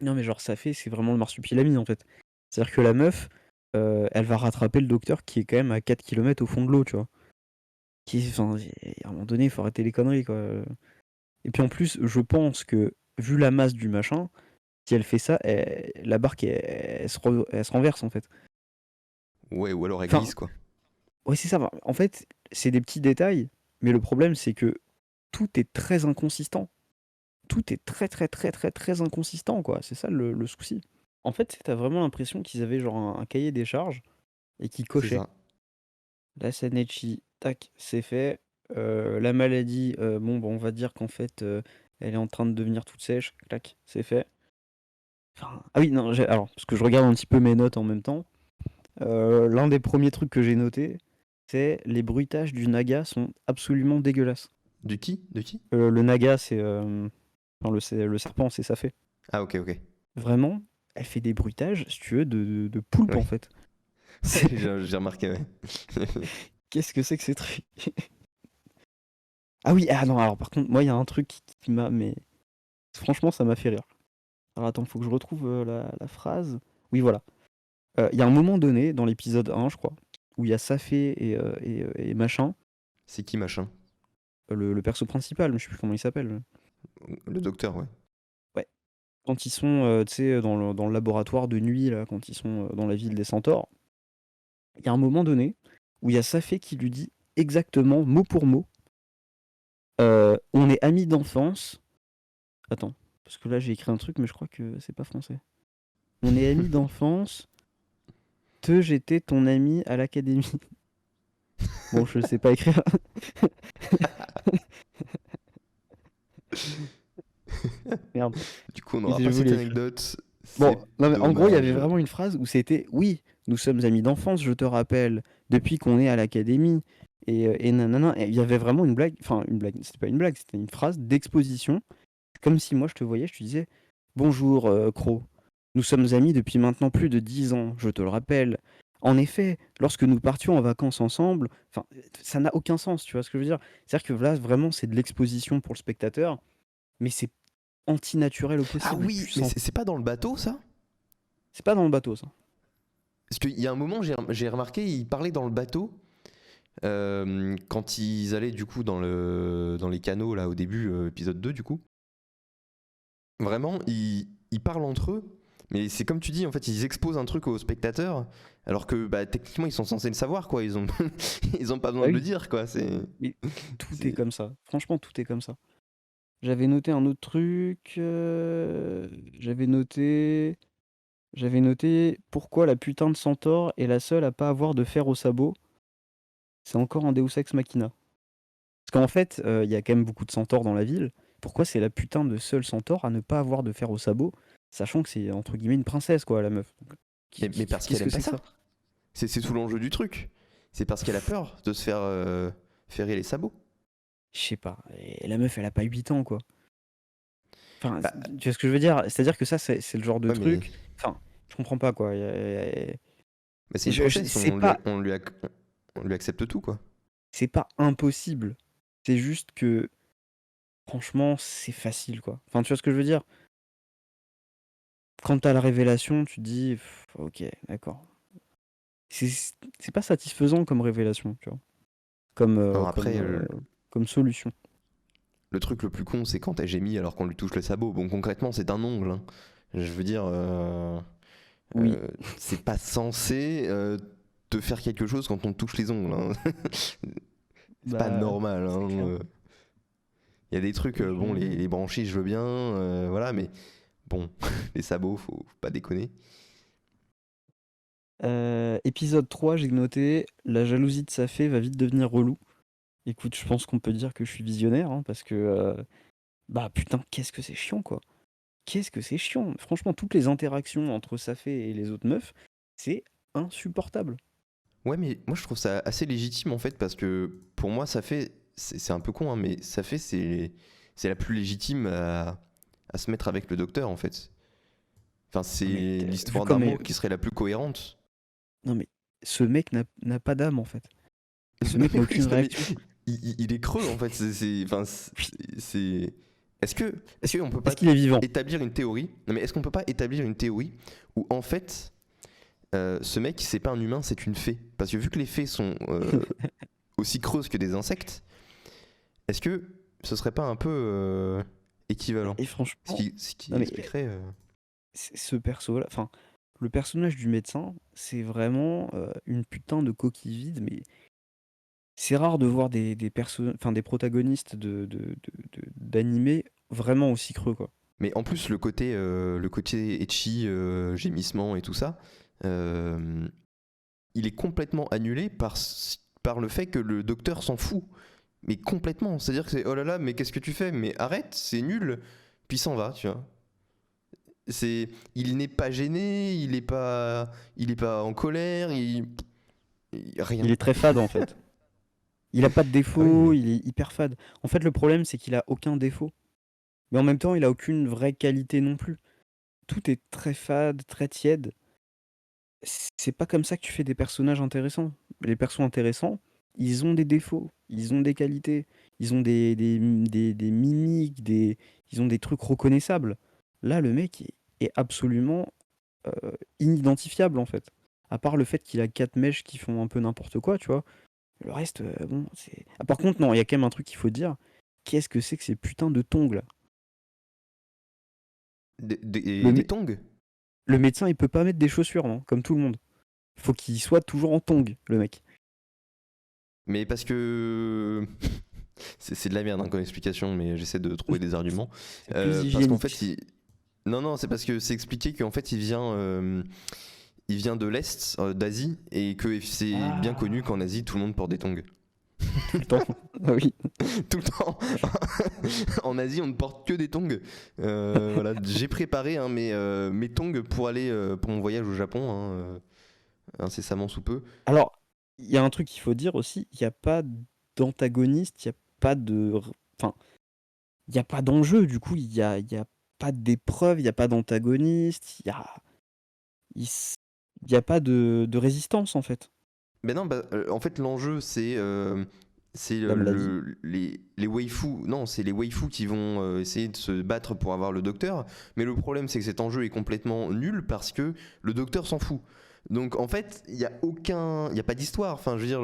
Non, mais genre, Safé, c'est vraiment le marsupilami, en fait. C'est-à-dire que la meuf, elle va rattraper le docteur qui est quand même à 4 kilomètres au fond de l'eau, tu vois. Enfin, à un moment donné, il faut arrêter les conneries, quoi. Et puis en plus, je pense que, vu la masse du machin, si elle fait ça, la barque, elle se renverse, en fait. Ouais, ou alors elle Enfin, glisse, quoi. ouais, c'est ça. En fait, c'est des petits détails, mais le problème, c'est que tout est très inconsistant. Tout est très, très, très, très, très inconsistant, quoi. C'est ça le souci. En fait, t'as vraiment l'impression qu'ils avaient genre un cahier des charges et qu'ils C'est cochaient. ça. La Sanechi, tac, c'est fait. La maladie, bon, bah, on va dire qu'en fait, elle est en train de devenir toute sèche. Clac, c'est fait. Enfin, ah oui, non, alors, parce que je regarde un petit peu mes notes en même temps. L'un des premiers trucs que j'ai noté, c'est les bruitages du naga sont absolument dégueulasses. Du qui? De qui? Le naga, c'est enfin, le serpent, c'est ça fait. Ah, ok, ok. Vraiment, elle fait des bruitages, si tu veux, de poulpe en Ouais, fait. ouais, C'est- j'ai remarqué, ouais. Qu'est-ce que c'est que ces trucs? Ah oui, ah non, alors par contre, moi, il y a un truc qui m'a. Mais franchement, ça m'a fait rire. Alors attends, faut que je retrouve la phrase. Oui, voilà. Il y a un moment donné, dans l'épisode 1, je crois, où il y a Safé et machin, C'est qui, machin? le perso principal, mais je sais plus comment il s'appelle. Le docteur, ouais. Ouais. Quand ils sont, tu sais, dans le laboratoire de nuit, là, quand ils sont dans la ville des centaures, il y a un moment donné où il y a Safé qui lui dit exactement, mot pour mot, on est amis d'enfance. Attends, parce que là j'ai écrit un truc, mais je crois que c'est pas français. On est amis d'enfance, j'étais ton ami à l'académie. Bon, je sais pas écrire. Merde. Du coup, on Et n'aura si je pas cette voulais écrire. anecdote. Bon, C'est non, mais en gros, il y avait dommage. vraiment une phrase où c'était oui, nous sommes amis d'enfance, je te rappelle, depuis qu'on est à l'académie. Et nanana. Et il y avait vraiment une blague, enfin, une blague, c'était pas une blague, c'était une phrase d'exposition. Comme si moi je te voyais, je te disais bonjour, Croc. Nous sommes amis depuis maintenant plus de 10 ans, je te le rappelle. En effet, lorsque nous partions en vacances ensemble, enfin, ça n'a aucun sens, tu vois ce que je veux dire? C'est-à-dire que là, vraiment, c'est de l'exposition pour le spectateur, mais c'est antinaturel au Ah possible. oui, mais c'est pas dans le bateau, ça? C'est pas dans le bateau, ça. Parce qu'il y a un moment, j'ai remarqué, il parlait dans le bateau. Quand ils allaient du coup dans les canaux là au début, épisode 2 du coup, vraiment ils parlent entre eux, mais c'est comme tu dis, en fait ils exposent un truc aux spectateurs, alors que bah, techniquement ils sont censés le savoir quoi, ils ont, ils ont pas Bah besoin de le oui, dire quoi, mais tout est c'est- comme ça. Franchement, tout est comme ça. J'avais noté un autre truc. J'avais noté. J'avais noté pourquoi la putain de centaure est la seule à pas avoir de fer au sabot. C'est encore un Deus Ex Machina. Parce qu'en fait, il y a quand même beaucoup de centaures dans la ville. Pourquoi c'est la putain de seule centaure à ne pas avoir de fer au sabot, sachant que c'est entre guillemets une princesse, quoi, la meuf. Donc, Mais parce qu'elle qu'est-ce que aime pas c'est que ça. ça? C'est tout l'enjeu du truc. C'est parce qu'elle a peur de se faire ferrer les sabots. Je sais pas. Et la meuf, elle a pas 8 ans, quoi. Enfin, Bah, tu vois ce que je veux dire? C'est-à-dire que ça, c'est le genre de ouais, mais, truc. Enfin, je comprends pas, quoi. mais c'est une princesse, C'est pas, on lui accepte tout, quoi. c'est pas impossible. C'est juste que, franchement, c'est facile, quoi. Enfin, tu vois ce que je veux dire? Quand t'as la révélation, tu te dis, ok, d'accord. C'est c'est pas satisfaisant comme révélation, tu vois. Comme, Non, après, comme solution. le truc le plus con, c'est quand elle gémit alors qu'on lui touche le sabot. Bon, concrètement, c'est un ongle, hein. Je veux dire, Oui, c'est pas censé te faire quelque chose quand on te touche les ongles, hein. C'est pas bah, normal, c'est hein. clair. Il y a des trucs, bon, Je- les branchies, je veux bien, voilà, mais bon, les sabots, faut pas déconner. Épisode 3, j'ai noté, la jalousie de sa fée va vite devenir relou. Écoute, je pense qu'on peut dire que je suis visionnaire, hein, parce que, bah putain, qu'est-ce que c'est chiant, quoi. Qu'est-ce que c'est chiant. Franchement, toutes les interactions entre sa fée et les autres meufs, c'est insupportable. Ouais, mais moi je trouve ça assez légitime en fait, parce que pour moi, ça fait, c'est un peu con, hein, mais ça fait, c'est la plus légitime à se mettre avec le docteur en fait. Enfin, c'est Non mais, vu l'histoire comme d'amour qui serait la plus cohérente. non mais, ce mec n'a pas d'âme, en fait. Ce Non mec mais n'a oui, aucune non mais réaction. il est creux en fait. Enfin, est-ce qu'on peut pas Est-ce qu'il est vivant? établir une théorie? Non mais est-ce qu'on peut pas établir une théorie où en fait ce mec c'est pas un humain, c'est une fée? Parce que vu que les fées sont aussi creuses que des insectes, est-ce que ce serait pas un peu équivalent? Et franchement, Ce qui non mais, expliquerait. ce perso-là, enfin, le personnage du médecin, c'est vraiment une putain de coquille vide, mais c'est rare de voir enfin, des protagonistes d'animés vraiment aussi creux, quoi. Mais en plus, le côté etchi, gémissement et tout ça, euh, il est complètement annulé par le fait que le docteur s'en fout. Mais complètement. C'est-à-dire que c'est oh là là, mais qu'est-ce que tu fais? Mais arrête, c'est nul. Puis il s'en va, tu vois. Il n'est pas gêné, il est pas en colère, Il rien. est très fade, en fait. Il a pas de Ah oui, défaut, mais il est hyper fade. En fait, le problème, c'est qu'il a aucun défaut. Mais en même temps, il a aucune vraie qualité non plus. Tout est très fade, très tiède. C'est pas comme ça que tu fais des personnages intéressants. Les persos intéressants, ils ont des défauts, ils ont des qualités, ils ont des mimiques, ils ont des trucs reconnaissables. Là, le mec est absolument inidentifiable, en fait. À part le fait qu'il a 4 mèches qui font un peu n'importe quoi, tu vois. Le reste, bon, c'est. Ah, par contre, non, il y a quand même un truc qu'il faut dire. Qu'est-ce que c'est que ces putains de tongs là? Le, des mé- tongs. le médecin, il peut pas mettre des chaussures, non, comme tout le monde. Faut qu'il soit toujours en tongs, le mec. Mais parce que c'est de la merde hein, comme explication, mais j'essaie de trouver des arguments. C'est plus Parce qu'en fait, hygiénique. non, non, c'est parce que c'est expliqué qu'en fait, il vient de l'Est, d'Asie, et que c'est bien connu Ah, qu'en Asie, tout le monde porte des tongs. tout le temps. Ah oui. Tout le temps. En Asie, on ne porte que des tongs. Voilà, j'ai préparé hein, mes tongs pour aller pour mon voyage au Japon, hein, incessamment sous peu. Alors, il y a un truc qu'il faut dire aussi, il n'y a pas d'antagoniste, il n'y a pas de. Enfin, il n'y a pas d'enjeu, du coup, il y a pas d'épreuve, il n'y a pas d'antagoniste, il s- il y a pas de résistance, en fait. Mais non, bah, en fait, l'enjeu, c'est La maladie. les waifus. Non, c'est les waifus qui vont essayer de se battre pour avoir le docteur. Mais le problème, c'est que cet enjeu est complètement nul parce que le docteur s'en fout. Donc, en fait, il y a pas d'histoire. Enfin, je veux dire,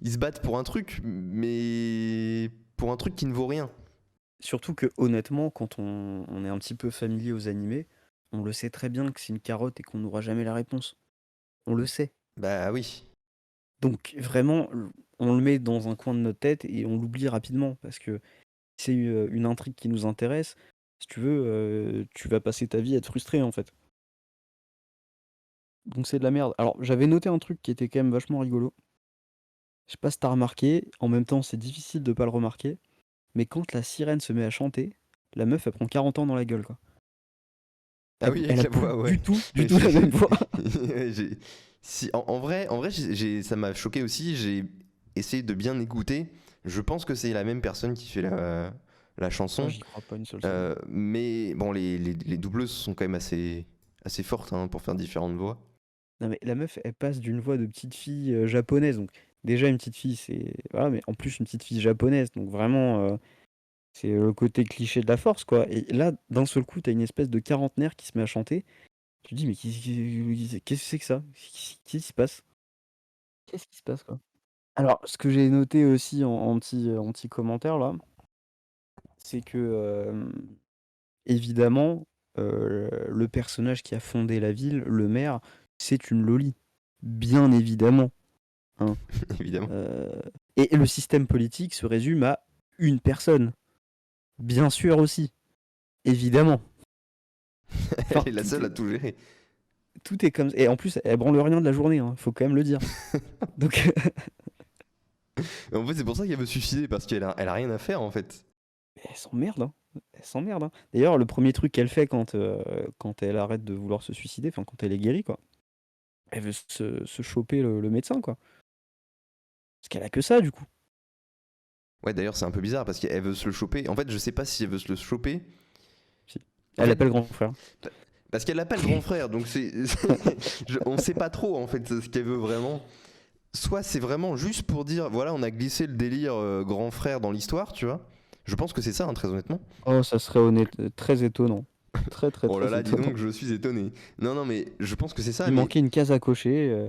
ils se battent pour un truc, mais pour un truc qui ne vaut rien. Surtout que, honnêtement, quand on est un petit peu familier aux animés, on le sait très bien que c'est une carotte et qu'on n'aura jamais la réponse. On le sait. Bah oui. Donc, vraiment, on le met dans un coin de notre tête et on l'oublie rapidement parce que c'est une intrigue qui nous intéresse. Si tu veux, tu vas passer ta vie à être frustré en fait. Donc c'est de la merde. Alors, j'avais noté un truc qui était quand même vachement rigolo. Je sais pas si t'as remarqué, en même temps, c'est difficile de pas le remarquer, mais quand la sirène se met à chanter, la meuf, elle prend 40 ans dans la gueule, quoi. Ah oui, Elle avec a la plus voix, ouais. du tout la même voix. Ouais, si, en vrai ça m'a choqué aussi. J'ai essayé de bien écouter. Je pense que c'est la même personne qui fait la Ah, chanson. j'y crois pas une seule seconde. Mais bon, les doubleuses sont quand même assez fortes hein, pour faire différentes voix. Non, mais la meuf, elle passe d'une voix de petite fille japonaise, donc déjà une petite fille, c'est. Voilà, mais en plus une petite fille japonaise, donc vraiment, c'est le côté cliché de la force, quoi. Et là, d'un seul coup, t'as une espèce de quarantenaire qui se met à chanter. Tu te dis, mais qu'est-ce que c'est que ça? Qu'est-ce qui se passe? Qu'est-ce qui se passe, quoi? Alors, ce que j'ai noté aussi en petit commentaire, là, c'est que, évidemment, le personnage qui a fondé la ville, le maire, c'est une loli. Bien évidemment, hein. Évidemment. Euh, et le système politique se résume à une personne. Bien sûr aussi. Évidemment. Enfin, Elle est la seule à tout gérer. tout est comme ça. Et en plus, elle branle rien de la journée, hein, faut quand même le dire. Donc, En fait, c'est pour ça qu'elle veut se suicider, parce elle a rien à faire en fait. elle s'emmerde, hein. Elle s'emmerde, hein. D'ailleurs, le premier truc qu'elle fait quand elle arrête de vouloir se suicider, enfin quand elle est guérie, quoi, elle veut se choper le médecin, quoi. Parce qu'elle a que ça, du coup. Ouais, d'ailleurs, c'est un peu bizarre parce qu'elle veut se le choper. En fait, je sais pas si elle veut se le choper. Si. En Elle fait, appelle grand frère. parce qu'elle l'appelle grand frère, donc on sait pas trop en fait ce qu'elle veut vraiment. Soit c'est vraiment juste pour dire, voilà, on a glissé le délire grand frère dans l'histoire, tu vois. Je pense que c'est ça, hein, très honnêtement. Oh, ça serait très étonnant. Très, très, Oh là très là, dis étonnant. donc, je suis étonné. Non, non, mais je pense que c'est ça, Il mais manquait une case à cocher.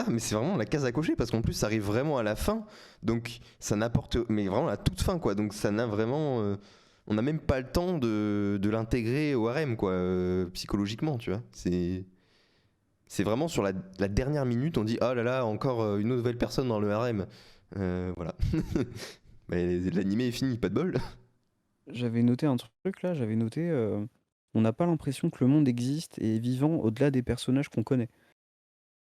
mais c'est vraiment la case à cocher parce qu'en plus, ça arrive vraiment à la fin, donc ça n'apporte, mais vraiment à la toute fin, quoi. Donc ça n'a vraiment, on n'a même pas le temps de l'intégrer au harem, quoi, psychologiquement, tu vois. C'est vraiment sur la dernière minute, on dit oh là là, encore une nouvelle personne dans le harem. Voilà. Mais l'animé est fini, pas de bol. J'avais noté un truc là, j'avais noté on n'a pas l'impression que le monde existe et est vivant au-delà des personnages qu'on connaît.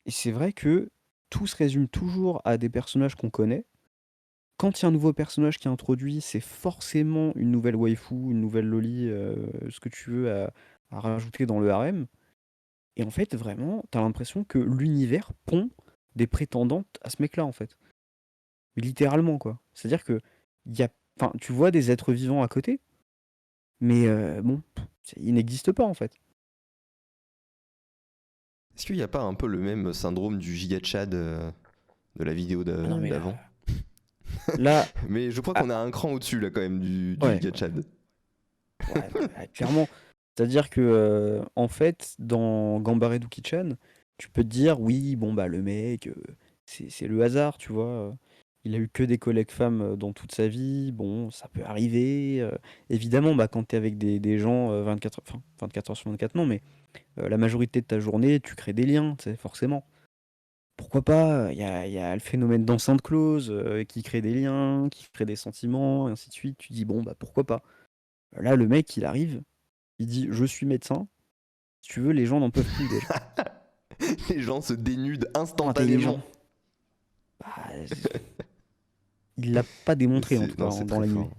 Et c'est vrai que tout se résume toujours à des personnages qu'on connaît. Quand il y a un nouveau personnage qui est introduit, c'est forcément une nouvelle waifu, une nouvelle loli, ce que tu veux à rajouter dans le harem. Et en fait, vraiment, t'as l'impression que l'univers pond des prétendantes à ce mec-là, en fait. Mais littéralement, quoi. C'est-à-dire que il y a, enfin, tu vois des êtres vivants à côté, mais bon, ils n'existent pas, en fait. Est-ce qu'il n'y a pas un peu le même syndrome du giga Chad de la vidéo Ah non, mais d'avant? là, Mais je crois ah, qu'on a un cran au-dessus là quand même du ouais, giga Chad. ouais, clairement. C'est-à-dire que, en fait, dans Gambaredo Kitchen, tu peux te dire, oui, bon, bah, le mec, c'est le hasard, tu vois. Il a eu que des collègues femmes dans toute sa vie. Bon, ça peut arriver. Évidemment, bah, quand t'es avec des gens 24 heures, enfin, 24 heures sur 24, non, mais la majorité de ta journée, tu crées des liens, tu sais, forcément. Pourquoi pas? Il y a le phénomène d'enceinte close qui crée des liens, qui crée des sentiments, et ainsi de suite. Tu dis, bon, bah, pourquoi pas? Là, le mec, il arrive. Il dit je suis médecin. Si tu veux, les gens n'en peuvent plus déjà. Les gens se dénudent Intelligent. instantanément. Bah, il l'a pas démontré en tout cas Non, c'est dans très l'animé. fort.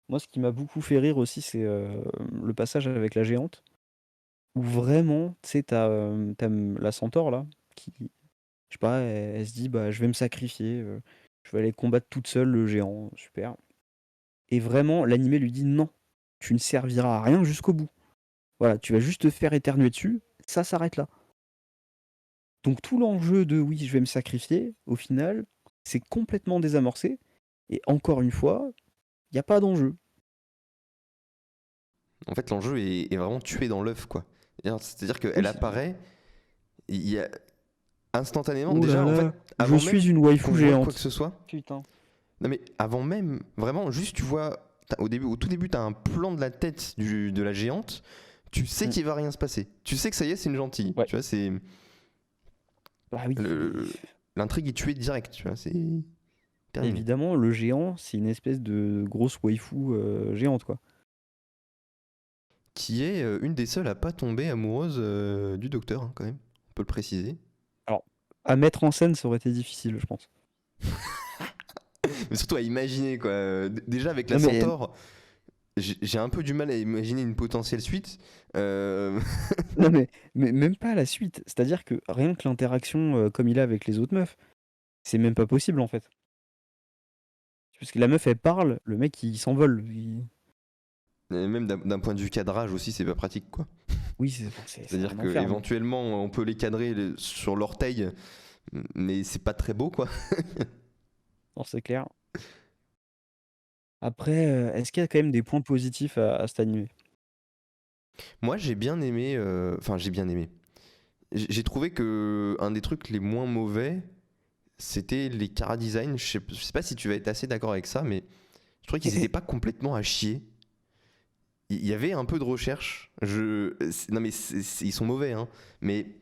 Moi, ce qui m'a beaucoup fait rire aussi, c'est le passage avec la géante. Où vraiment, tu sais, t'as la centaure là, qui, je sais pas, elle se dit bah je vais me sacrifier, je vais aller combattre toute seule le géant, super. Et vraiment, l'animé lui dit non, tu ne serviras à rien jusqu'au bout. Voilà, tu vas juste te faire éternuer dessus, ça s'arrête là. Donc tout l'enjeu de oui, je vais me sacrifier, au final, c'est complètement désamorcé. Et encore une fois, il n'y a pas d'enjeu. En fait, l'enjeu est vraiment tué dans l'œuf, quoi. C'est-à-dire qu'elle Oui. apparaît, il y a instantanément, Oh là déjà, en fait, là, je avant suis même une qu'on waifu voit quoi que géante. ce soit. Putain. Non mais avant même, vraiment, juste tu vois, au tout début, t'as un plan de la tête de la géante. Tu sais Mm. qu'il va rien se passer. Tu sais que ça y est, c'est une gentille. Ouais. Tu vois, c'est Bah oui. l'intrigue est tuée direct. Tu vois, c'est terminé. Évidemment, le géant, c'est une espèce de grosse waifu géante, quoi. qui est une des seules à pas tomber amoureuse du docteur, hein, quand même. On peut le préciser. Alors, à mettre en scène, ça aurait été difficile, je pense. Mais surtout à imaginer, quoi. Déjà avec la Non, mais, Centaure, j'ai un peu du mal à imaginer une potentielle suite. Euh, non, mais même pas la suite. C'est-à-dire que rien que l'interaction comme il a avec les autres meufs, c'est même pas possible en fait. Parce que la meuf, elle parle, le mec, il s'envole. Et même d'un point de vue cadrage aussi, c'est pas pratique, quoi. Oui, c'est C'est-à-dire un enfer. Hein. qu'éventuellement, on peut les cadrer sur l'orteil, mais c'est pas très beau, quoi. Non, c'est clair. Après, est-ce qu'il y a quand même des points positifs à cet animé? Moi, j'ai bien aimé. Enfin, j'ai bien aimé. J'ai trouvé que un des trucs les moins mauvais, c'était les chara-design. Je sais pas si tu vas être assez d'accord avec ça, mais je trouvais qu'ils étaient pas complètement à chier. Il y avait un peu de recherche. Non, mais ils sont mauvais, hein. Mais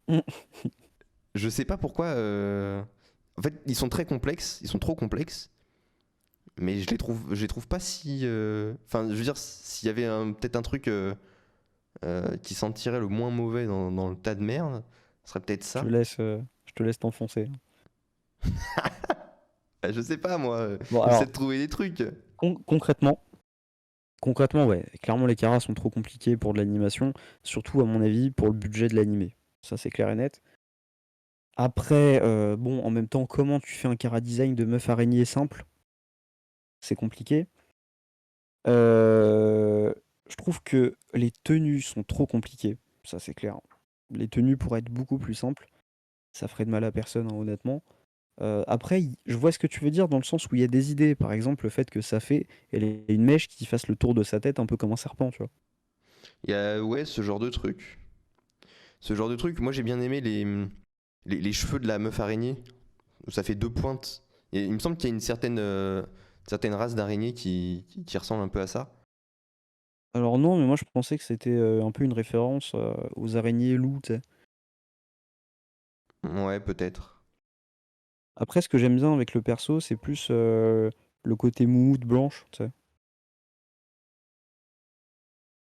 Mm. je sais pas pourquoi. En fait, ils sont très complexes. Ils sont trop complexes. Mais je les trouve pas si. Enfin, je veux dire, s'il y avait peut-être un truc qui s'en tirait le moins mauvais dans le tas de merde, ce serait peut-être ça. Je te laisse t'enfoncer. Bah, je sais pas, moi. Bon, J'essaie alors, de trouver des trucs. concrètement, ouais, clairement, les caras sont trop compliqués pour de l'animation, surtout, à mon avis, pour le budget de l'animé. Ça, c'est clair et net. Après, bon, en même temps, comment tu fais un cara design de meuf araignée simple? C'est compliqué. Je trouve que les tenues sont trop compliquées, ça c'est clair. Les tenues pourraient être beaucoup plus simples, ça ferait de mal à personne, hein, honnêtement. Après, je vois ce que tu veux dire dans le sens où il y a des idées. Par exemple, le fait que ça fait elle ait une mèche qui fasse le tour de sa tête un peu comme un serpent, tu vois. Il y a, ouais, ce genre de truc. Ce genre de truc. Moi, j'ai bien aimé les cheveux de la meuf araignée. Ça fait deux pointes. Et il me semble qu'il y a une certaine race d'araignée qui ressemble un peu à ça. Alors non, mais moi je pensais que c'était un peu une référence aux araignées loups, tu sais. Ouais, peut-être. Après, ce que j'aime bien avec le perso, c'est plus le côté moumoute blanche, tu sais.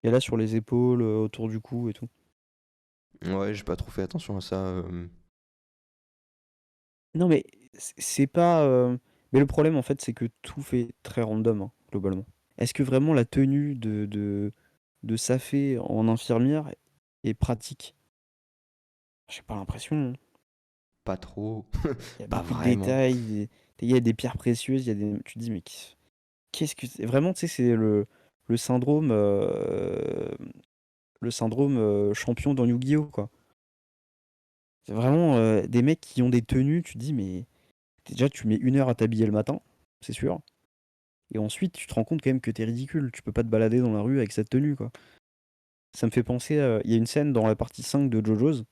Et là sur les épaules, autour du cou et tout. Ouais, j'ai pas trop fait attention à ça. Non, mais c'est pas. Mais le problème, en fait, c'est que tout fait très random, hein, globalement. Est-ce que vraiment la tenue de Safé en infirmière est pratique? J'ai pas l'impression. Hein. Pas trop. Il y a Pas beaucoup de vraiment. détails, il y a des pierres précieuses, il y a des. Tu te dis, mais qu'est-ce que c'est? Vraiment, tu sais, c'est le syndrome. Le syndrome champion dans Yu-Gi-Oh! Quoi. C'est vraiment des mecs qui ont des tenues, tu te dis, mais déjà, tu mets 1 heure à t'habiller le matin, c'est sûr. Et ensuite, tu te rends compte quand même que t'es ridicule. Tu peux pas te balader dans la rue avec cette tenue, quoi. Ça me fait penser à... Il y a une scène dans la partie 5 de JoJo's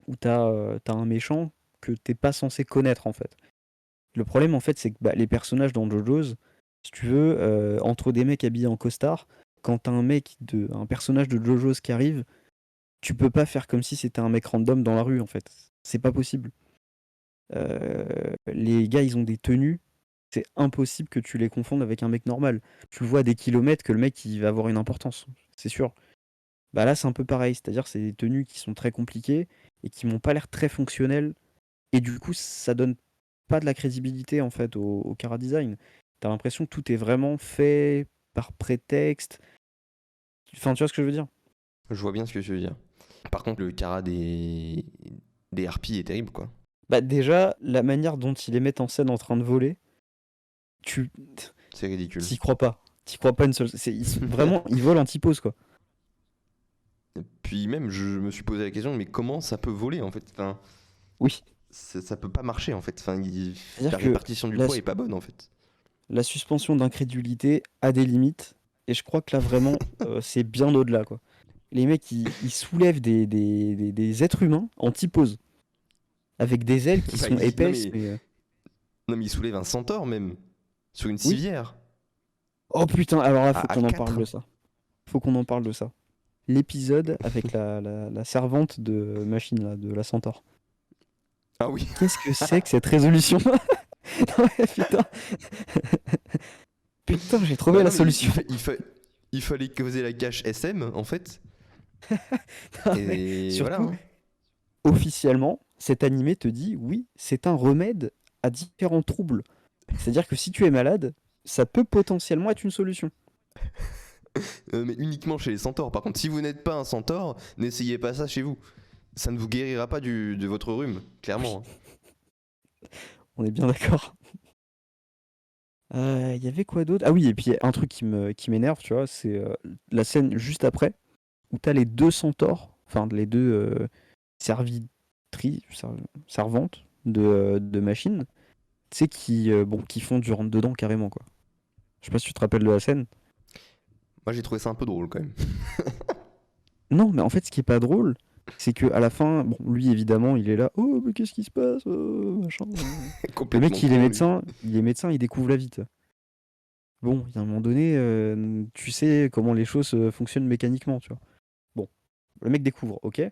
où t'as un méchant que t'es pas censé connaître, en fait. Le problème, en fait, c'est que bah, les personnages dans JoJo's, si tu veux, entre des mecs habillés en costard, quand t'as un personnage de JoJo's qui arrive, tu peux pas faire comme si c'était un mec random dans la rue, en fait. C'est pas possible. Les gars, ils ont des tenues. C'est impossible que tu les confondes avec un mec normal. Tu le vois à des kilomètres que le mec il va avoir une importance, c'est sûr. Bah là c'est un peu pareil, c'est-à-dire c'est des tenues qui sont très compliquées et qui m'ont pas l'air très fonctionnelles et du coup ça donne pas de la crédibilité en fait au chara design. T'as l'impression que tout est vraiment fait par prétexte. Enfin tu vois ce que je veux dire? Je vois bien ce que tu veux dire. Par contre, le cara des harpies est terrible, quoi. Bah déjà la manière dont ils les mettent en scène en train de voler, tu C'est ridicule. t'y crois pas. T'y crois pas une seule. Vraiment ils volent anti-pause quoi. Puis même, je me suis posé la question, mais comment ça peut voler en fait? Enfin, Oui. ça peut pas marcher en fait. Enfin, C'est-à-dire la que répartition du la, poids est pas bonne en fait. la suspension d'incrédulité a des limites. Et je crois que là, vraiment, c'est bien au-delà, quoi. Les mecs, ils soulèvent des êtres humains en typose, avec des ailes qui Bah, sont non épaisses, mais, mais... non mais il soulève un centaure même sur une Oui. civière Oh putain, alors là, faut à qu'on en parle 4. de ça. Faut qu'on en parle de ça. L'épisode avec la servante de machine, là, de la centaure. Ah oui. Qu'est-ce que c'est que cette résolution? Ouais, putain. Putain, j'ai trouvé Bah la non mais solution. il il fallait causer la cache SM en fait. Non, mais Et surtout, voilà. officiellement, cet animé te dit oui, c'est un remède à différents troubles. C'est-à-dire que si tu es malade, ça peut potentiellement être une solution. Mais uniquement chez les centaures. Par contre, si vous n'êtes pas un centaure, n'essayez pas ça chez vous. Ça ne vous guérira pas de votre rhume, clairement. On est bien d'accord. Il y avait quoi d'autre? Ah oui, et puis un truc qui m'énerve, tu vois, c'est la scène juste après, où t'as les deux centaures, enfin les deux servantes de machines, tu sais, qui font du rentre-dedans carrément, quoi. Je sais pas si tu te rappelles de la scène. Moi, j'ai trouvé ça un peu drôle quand même. Non, mais en fait, ce qui est pas drôle, c'est que à la fin, bon, lui évidemment, il est là, oh, mais qu'est-ce qui se passe, machin. Le Complètement mec, con, lui. il est médecin, il découvre la vie, tu vois. Bon, il y a un moment donné, tu sais comment les choses fonctionnent mécaniquement, tu vois. Bon, le mec découvre, ok.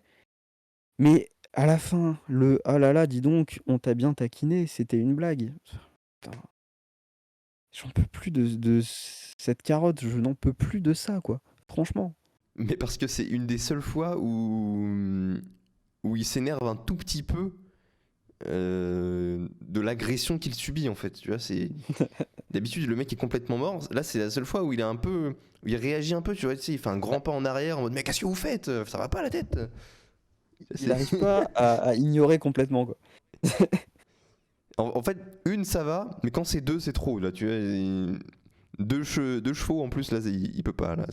Mais à la fin, ah là là, dis donc, on t'a bien taquiné, c'était une blague. Putain, j'en peux plus de cette carotte, je n'en peux plus de ça, quoi. Franchement. Mais parce que c'est une des seules fois où il s'énerve un tout petit peu de l'agression qu'il subit en fait. Tu vois, c'est d'habitude le mec est complètement mort. Là, c'est la seule fois où il est un peu, où il réagit un peu. Tu vois, tu sais, il fait un grand pas en arrière en mode mais qu'est-ce que vous faites? Ça va pas la tête. Il n'arrive pas à ignorer complètement, quoi. En fait, une ça va, mais quand c'est deux, c'est trop. Là, tu vois, deux chevaux en plus là, il peut pas là.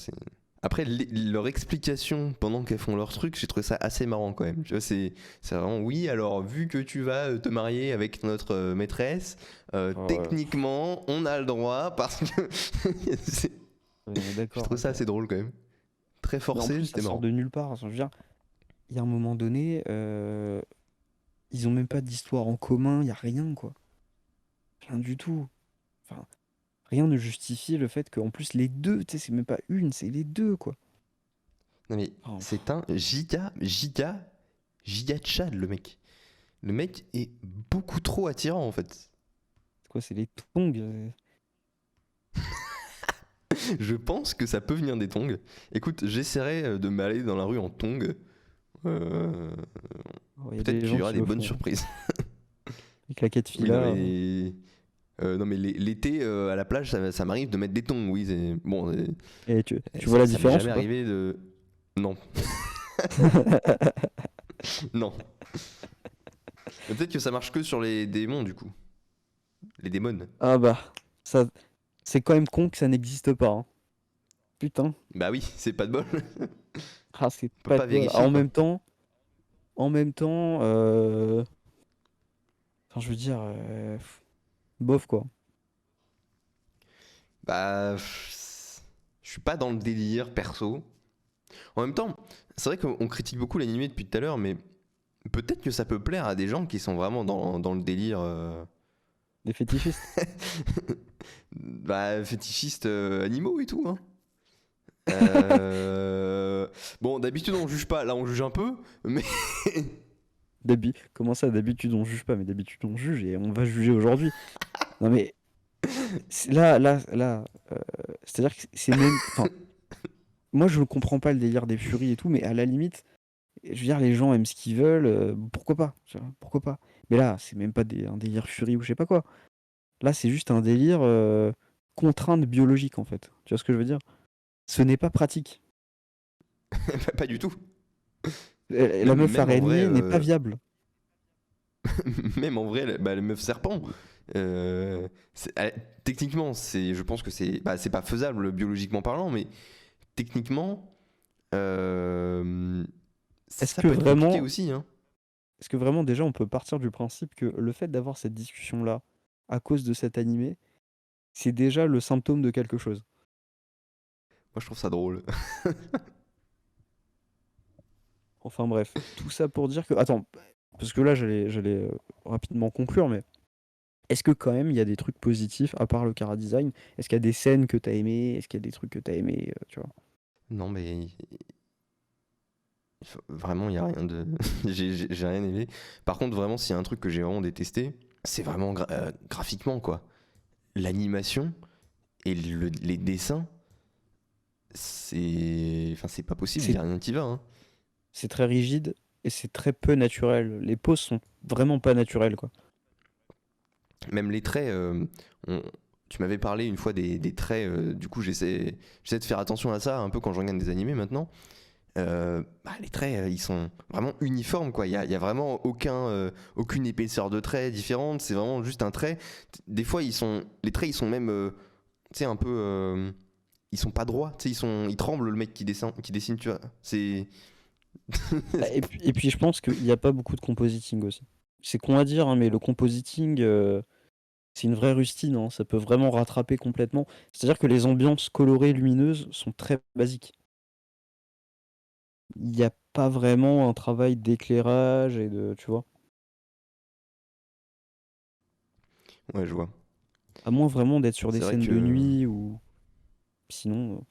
Après, leur explication pendant qu'elles font leur truc, j'ai trouvé ça assez marrant quand même. Tu vois, c'est vraiment oui. Alors, vu que tu vas te marier avec notre maîtresse, Ouais, techniquement, on a le droit parce que on est je d'accord. trouve ça assez drôle quand même. Très Mais en forcé, plus, mais ça c'était sort marrant. de nulle part. Enfin, je veux dire, il y a un moment donné, ils ont même pas d'histoire en commun, il y a rien, quoi. Rien du tout. Enfin, rien ne justifie le fait qu'en plus les deux, tu sais, c'est même pas une, c'est les deux, quoi. Non mais Enfin, c'est un giga Chad le mec. Le mec est beaucoup trop attirant en fait. c'est quoi, c'est les tongs? Je pense que ça peut venir des tongs. Écoute, j'essaierai de m'aller dans la rue en tongs. Euh, Il y a Peut-être des qu'il y gens aura qui des le bonnes font. surprises. Les claquettes Oui, non fila. mais, non, mais l'été à la plage, ça m'arrive de mettre des tongs. Oui, bon, Et tu vois la ça m'est différence jamais ou pas? arrivé de. Non, non. Mais peut-être que ça marche que sur les démons du coup. Les démons. Ah bah, ça, c'est quand même con que ça n'existe pas, hein. Putain. Bah oui, c'est pas de bol. Ah, c'est On peut pas de pas bol. Ah, vérifier quoi. En même temps, enfin, je veux dire, bof, quoi. Bah, je suis pas dans le délire perso. En même temps, c'est vrai qu'on critique beaucoup l'animé depuis tout à l'heure, mais peut-être que ça peut plaire à des gens qui sont vraiment dans le délire Des fétichistes. bah, fétichistes animaux et tout. Hein. Euh, Bon, d'habitude on juge pas, là on juge un peu, mais Comment ça, d'habitude on juge pas, mais d'habitude on juge et on va juger aujourd'hui. Non mais là, c'est-à-dire que c'est même, enfin, moi je ne comprends pas le délire des furies et tout, mais à la limite, je veux dire les gens aiment ce qu'ils veulent, pourquoi pas, tu vois, pourquoi pas. Mais là, c'est même pas un délire furie ou je sais pas quoi. Là, c'est juste un délire contrainte biologique en fait. Tu vois ce que je veux dire? Ce n'est pas pratique. pas du tout. La meuf Même en vrai, araignée n'est pas viable. même en vrai, le meuf serpent. Techniquement, je pense que c'est pas faisable biologiquement parlant, mais techniquement, euh, Est-ce ça que peut être compliqué vraiment, aussi. Hein. est-ce que vraiment déjà on peut partir du principe que le fait d'avoir cette discussion-là à cause de cet animé, c'est déjà le symptôme de quelque chose? Moi, je trouve ça drôle. Enfin bref, tout ça pour dire que... Attends, parce que là j'allais rapidement conclure, mais est-ce que quand même il y a des trucs positifs à part le chara design? Est-ce qu'il y a des scènes que t'as aimées? Est-ce qu'il y a des trucs que t'as aimés, tu vois? Non, mais vraiment, il y a rien de. J'ai rien aimé. Par contre, vraiment, s'il y a un truc que j'ai vraiment détesté, c'est vraiment graphiquement, quoi. L'animation et les dessins. c'est pas possible, il C'est y a rien qui va, hein. c'est très rigide et c'est très peu naturel. Les poses sont vraiment pas naturelles, quoi. Même les traits, on- tu m'avais parlé une fois des traits, du coup j'essaie de faire attention à ça un peu quand je regarde des animés maintenant. Les traits, ils sont vraiment uniformes, quoi. Il y a vraiment aucune épaisseur de trait différente, c'est vraiment juste un trait. Des fois, les traits, ils sont même, tu sais, un peu, ils sont pas droits, tu sais, ils tremblent le mec qui dessine, tu vois. C'est. Et puis je pense qu'il n'y a pas beaucoup de compositing aussi. C'est con à dire, hein, mais le compositing, c'est une vraie rustine, hein. Ça peut vraiment rattraper complètement. C'est-à-dire que les ambiances colorées, lumineuses sont très basiques. Il n'y a pas vraiment un travail d'éclairage et de, tu vois. Ouais, je vois. À moins vraiment d'être sur des C'est vrai scènes de que nuit ou sinon.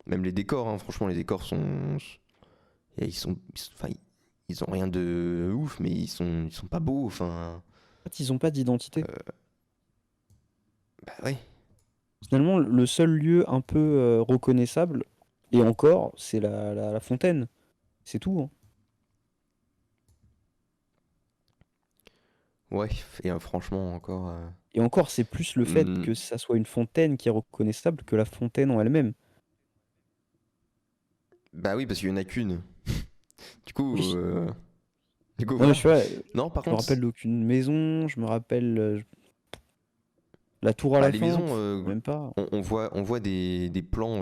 même les décors, hein, franchement, les décors sont. Enfin, ils ont rien de ouf, mais ils sont pas beaux, enfin. En fait, ils ont pas d'identité. Bah ouais. Finalement, le seul lieu un peu reconnaissable, et encore, c'est la fontaine. C'est tout, hein. Ouais, et franchement, encore. Et encore, c'est plus le fait Hmm, que ça soit une fontaine qui est reconnaissable que la fontaine en elle-même. Bah oui, parce qu'il y en a qu'une. Du coup, Oui. Non, mais voilà. tu vois, Non, par je me contre, rappelle d'aucune maison, je me rappelle la tour à bah, la les fin, maisons, même pas. on voit des plans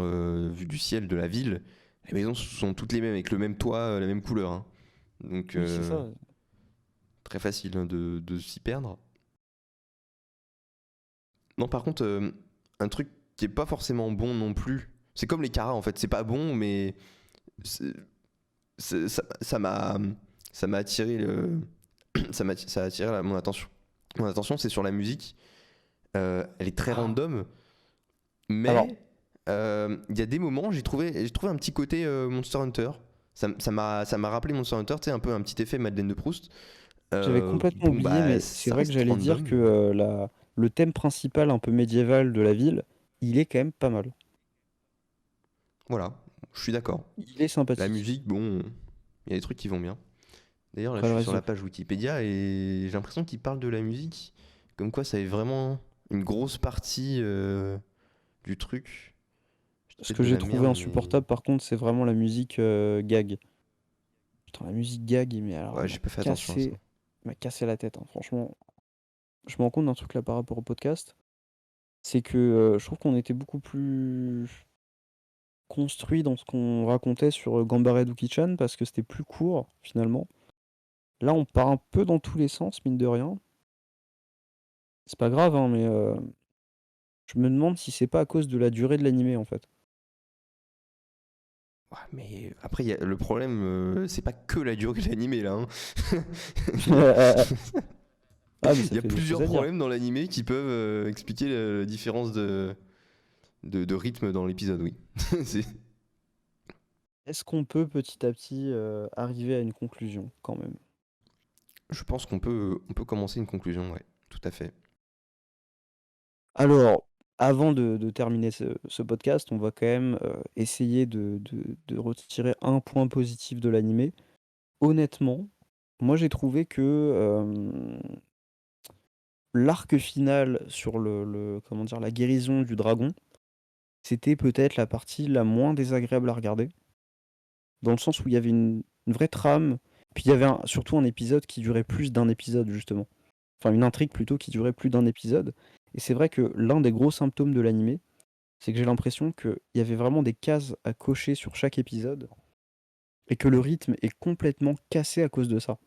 vus du ciel de la ville. Les maisons sont toutes les mêmes, avec le même toit, la même couleur, hein. Donc, Oui, c'est ça. très facile, hein, de s'y perdre. Non, par contre, un truc qui est pas forcément bon non plus. C'est comme les caras en fait, c'est pas bon, mais c'est- ça m'a attiré ça a attiré mon attention. Mon attention, c'est sur la musique. Elle est très Ah. random, Alors, mais il y a des moments, j'ai trouvé un petit côté Monster Hunter. Ça m'a rappelé Monster Hunter, tu sais, un peu un petit effet Madeleine de Proust. j'avais complètement Bon, oublié, bah, mais c'est ça vrai que reste j'allais dire random. que le thème principal un peu médiéval de la ville, il est quand même pas mal. Voilà, je suis d'accord. Il est La sympathique. musique, bon, il y a des trucs qui vont bien. D'ailleurs, là, Après je le suis reste sur du... la page Wikipédia et j'ai l'impression qu'il parle de la musique. Comme quoi, ça est vraiment une grosse partie du truc. Je dis Ce peut-être que de j'ai la trouvé merde, mais. insupportable, par contre, c'est vraiment la musique gag. Putain, la musique gag, mais alors, Ouais, j'ai pas fait attention à ça. elle m'a cassé la tête, hein. Franchement, je me rends compte d'un truc là par rapport au podcast, c'est que je trouve qu'on était beaucoup plus construit dans ce qu'on racontait sur Gambare Duki-chan parce que c'était plus court finalement. Là, on part un peu dans tous les sens, mine de rien. C'est pas grave, hein, mais je me demande si c'est pas à cause de la durée de l'animé en fait. Ouais, mais après, le problème, c'est pas que la durée de l'animé là, hein. Ah, mais Il ça y a fait des choses plusieurs à dire. problèmes dans l'animé qui peuvent expliquer la différence de rythme dans l'épisode, oui. C'est- Est-ce qu'on peut petit à petit arriver à une conclusion quand même? Je pense qu'on peut commencer une conclusion, ouais, tout à fait. Alors, avant de terminer ce podcast, on va quand même essayer de retirer un point positif de l'animé. Honnêtement, moi j'ai trouvé que l'arc final sur comment dire, la guérison du dragon, c'était peut-être la partie la moins désagréable à regarder, dans le sens où il y avait une vraie trame, puis il y avait surtout un épisode qui durait plus d'un épisode justement. Enfin une intrigue plutôt qui durait plus d'un épisode. Et c'est vrai que l'un des gros symptômes de l'animé, c'est que j'ai l'impression qu'il y avait vraiment des cases à cocher sur chaque épisode, et que le rythme est complètement cassé à cause de ça.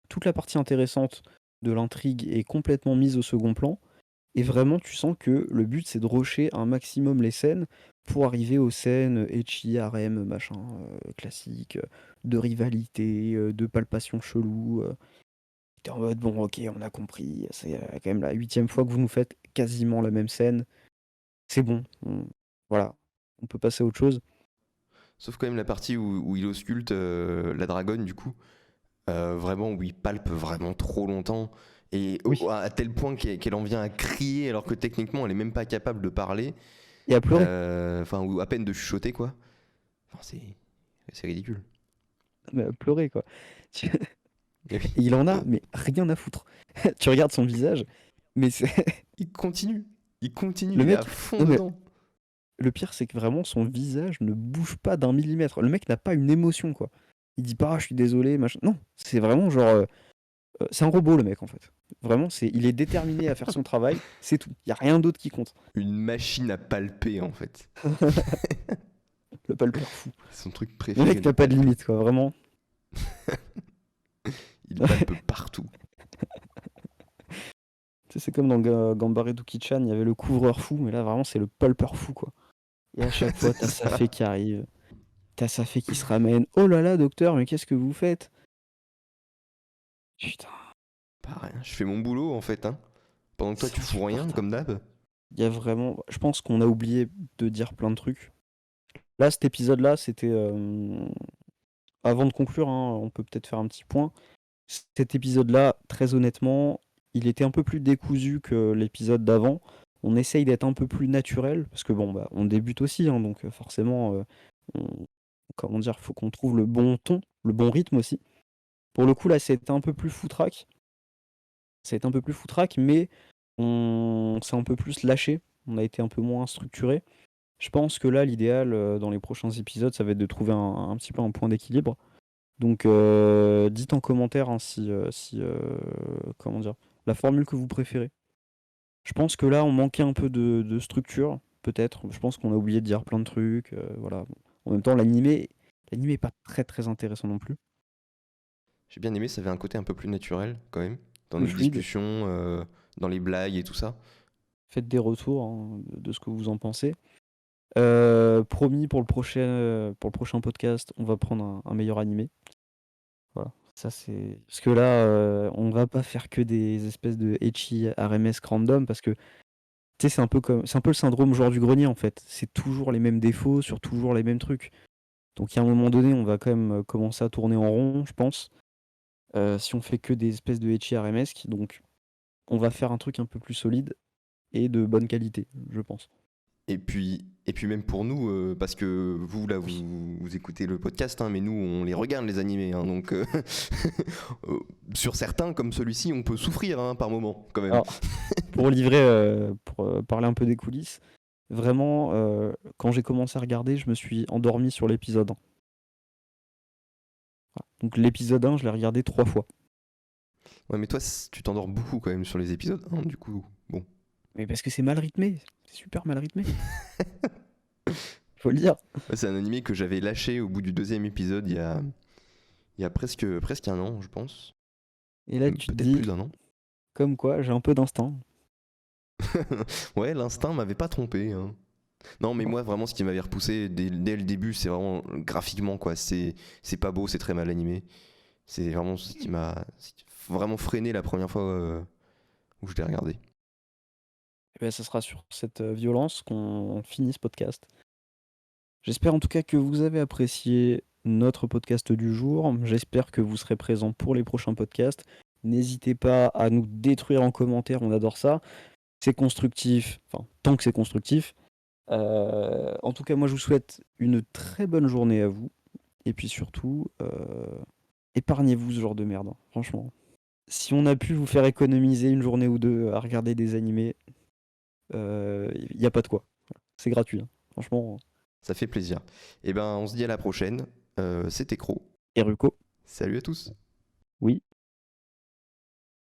Toute la partie intéressante de l'intrigue est complètement mise au second plan, et vraiment tu sens que le but c'est de rusher un maximum les scènes pour arriver aux scènes ecchi, harem, machin, classique, de rivalité, de palpation chelou. T'es en mode bon ok on a compris, c'est quand même la 8e fois que vous nous faites quasiment la même scène, c'est bon, voilà, on peut passer à autre chose. Sauf quand même la partie où il ausculte la dragonne, du coup, vraiment où il palpe vraiment trop longtemps, et Oui. à tel point qu'elle en vient à crier alors que techniquement elle est même pas capable de parler. Et à pleurer. Enfin, ou à peine de chuchoter, quoi. Enfin, c'est ridicule. Mais à pleurer, quoi. Tu- Et oui. Et il en a, mais rien à foutre. Tu regardes son visage, mais Il continue. Il continue, le il est à mec. fond Non, mais dedans. le pire, c'est que vraiment, son visage ne bouge pas d'un millimètre. Le mec n'a pas une émotion, quoi. Il dit pas, ah, je suis désolé, machin. Non, c'est vraiment genre. C'est un robot, le mec, en fait. Vraiment, il est déterminé à faire son travail, c'est tout. Il n'y a rien d'autre qui compte. Une machine à palper, en fait. Le palpeur fou. Son truc Le préféré, mec de n'a pas de palper. limite, quoi, vraiment. Il palpe partout. Tu sais, c'est comme dans Gambare Duki-chan, il y avait le couvreur fou, mais là, vraiment, c'est le palpeur fou, quoi. Et à chaque fois, C'est t'as sa ça. fée qui arrive, t'as sa fée qui se ramène. Oh là là, docteur, mais qu'est-ce que vous faites? Putain, Pas rien. Je fais mon boulot, en fait, hein. Pendant que toi, c'est tu fous rien, insupportable. comme d'hab. Il y a vraiment. Je pense qu'on a oublié de dire plein de trucs. Là, cet épisode-là, c'était. Avant de conclure, hein, on peut peut-être faire un petit point. Cet épisode-là, très honnêtement, il était un peu plus décousu que l'épisode d'avant. On essaye d'être un peu plus naturel, parce que bon, bah, on débute aussi, hein, donc forcément, comment dire, faut qu'on trouve le bon ton, le bon rythme aussi. Pour le coup, là, c'était un peu plus foutraque. C'est un peu plus foutraque, mais on s'est un peu plus lâché. On a été un peu moins structuré. Je pense que là, l'idéal dans les prochains épisodes, ça va être de trouver un petit peu un point d'équilibre. Donc, dites en commentaire hein, comment dire, la formule que vous préférez. Je pense que là, on manquait un peu de structure, peut-être. Je pense qu'on a oublié de dire plein de trucs. Voilà. En même temps, l'animé est pas très très intéressant non plus. J'ai bien aimé, ça avait un côté un peu plus naturel, quand même. Dans Plus notre fluide. discussion, dans les blagues et tout ça. Faites des retours hein, de ce que vous en pensez. Promis pour le prochain podcast, on va prendre un meilleur animé. Voilà. Ça c'est parce que là, on va pas faire que des espèces de ecchi RMS random parce que tu sais c'est un peu le syndrome joueur du grenier en fait. C'est toujours les mêmes défauts sur toujours les mêmes trucs. Donc il y a un moment donné, on va quand même commencer à tourner en rond, je pense. Si on fait que des espèces de ecchi RMS, donc on va faire un truc un peu plus solide et de bonne qualité, je pense. Et puis même pour nous, parce que vous, là, Oui. vous écoutez le podcast, hein, mais nous, on les regarde, les animés. Hein, donc, sur certains, comme celui-ci, on peut souffrir hein, par moment, quand même. Alors, pour parler un peu des coulisses, vraiment, quand j'ai commencé à regarder, je me suis endormi sur l'épisode 1. Voilà. Donc l'épisode 1, je l'ai regardé 3 fois. Ouais, mais toi, tu t'endors beaucoup, quand même, sur les épisodes. Hein, du coup, bon. Mais parce que c'est mal rythmé, c'est super mal rythmé, faut le dire. Ouais, c'est un animé que j'avais lâché au bout du deuxième épisode, il y a presque un an, je pense. Et là, tu te Peut-être dis, plus d'un an. comme quoi, j'ai un peu d'instinct. Ouais, l'instinct m'avait pas trompé. Hein. Non, mais moi, vraiment, ce qui m'avait repoussé dès le début, c'est vraiment graphiquement, quoi. C'est pas beau, c'est très mal animé. C'est vraiment ce qui m'a vraiment freiné la première fois où je l'ai regardé. Et ben, ça sera sur cette violence qu'on finit ce podcast. J'espère en tout cas que vous avez apprécié notre podcast du jour. J'espère que vous serez présents pour les prochains podcasts. N'hésitez pas à nous détruire en commentaire, on adore ça. C'est constructif, enfin, tant que c'est constructif. En tout cas, moi, je vous souhaite une très bonne journée à vous. Et puis surtout, épargnez-vous ce genre de merde, hein, franchement. Si on a pu vous faire économiser une journée ou deux à regarder des animés, il n'y a pas de quoi. C'est gratuit, hein. Franchement. Ça fait plaisir. Et ben, on se dit à la prochaine. C'était Cro. Eruko, Salut à tous. oui.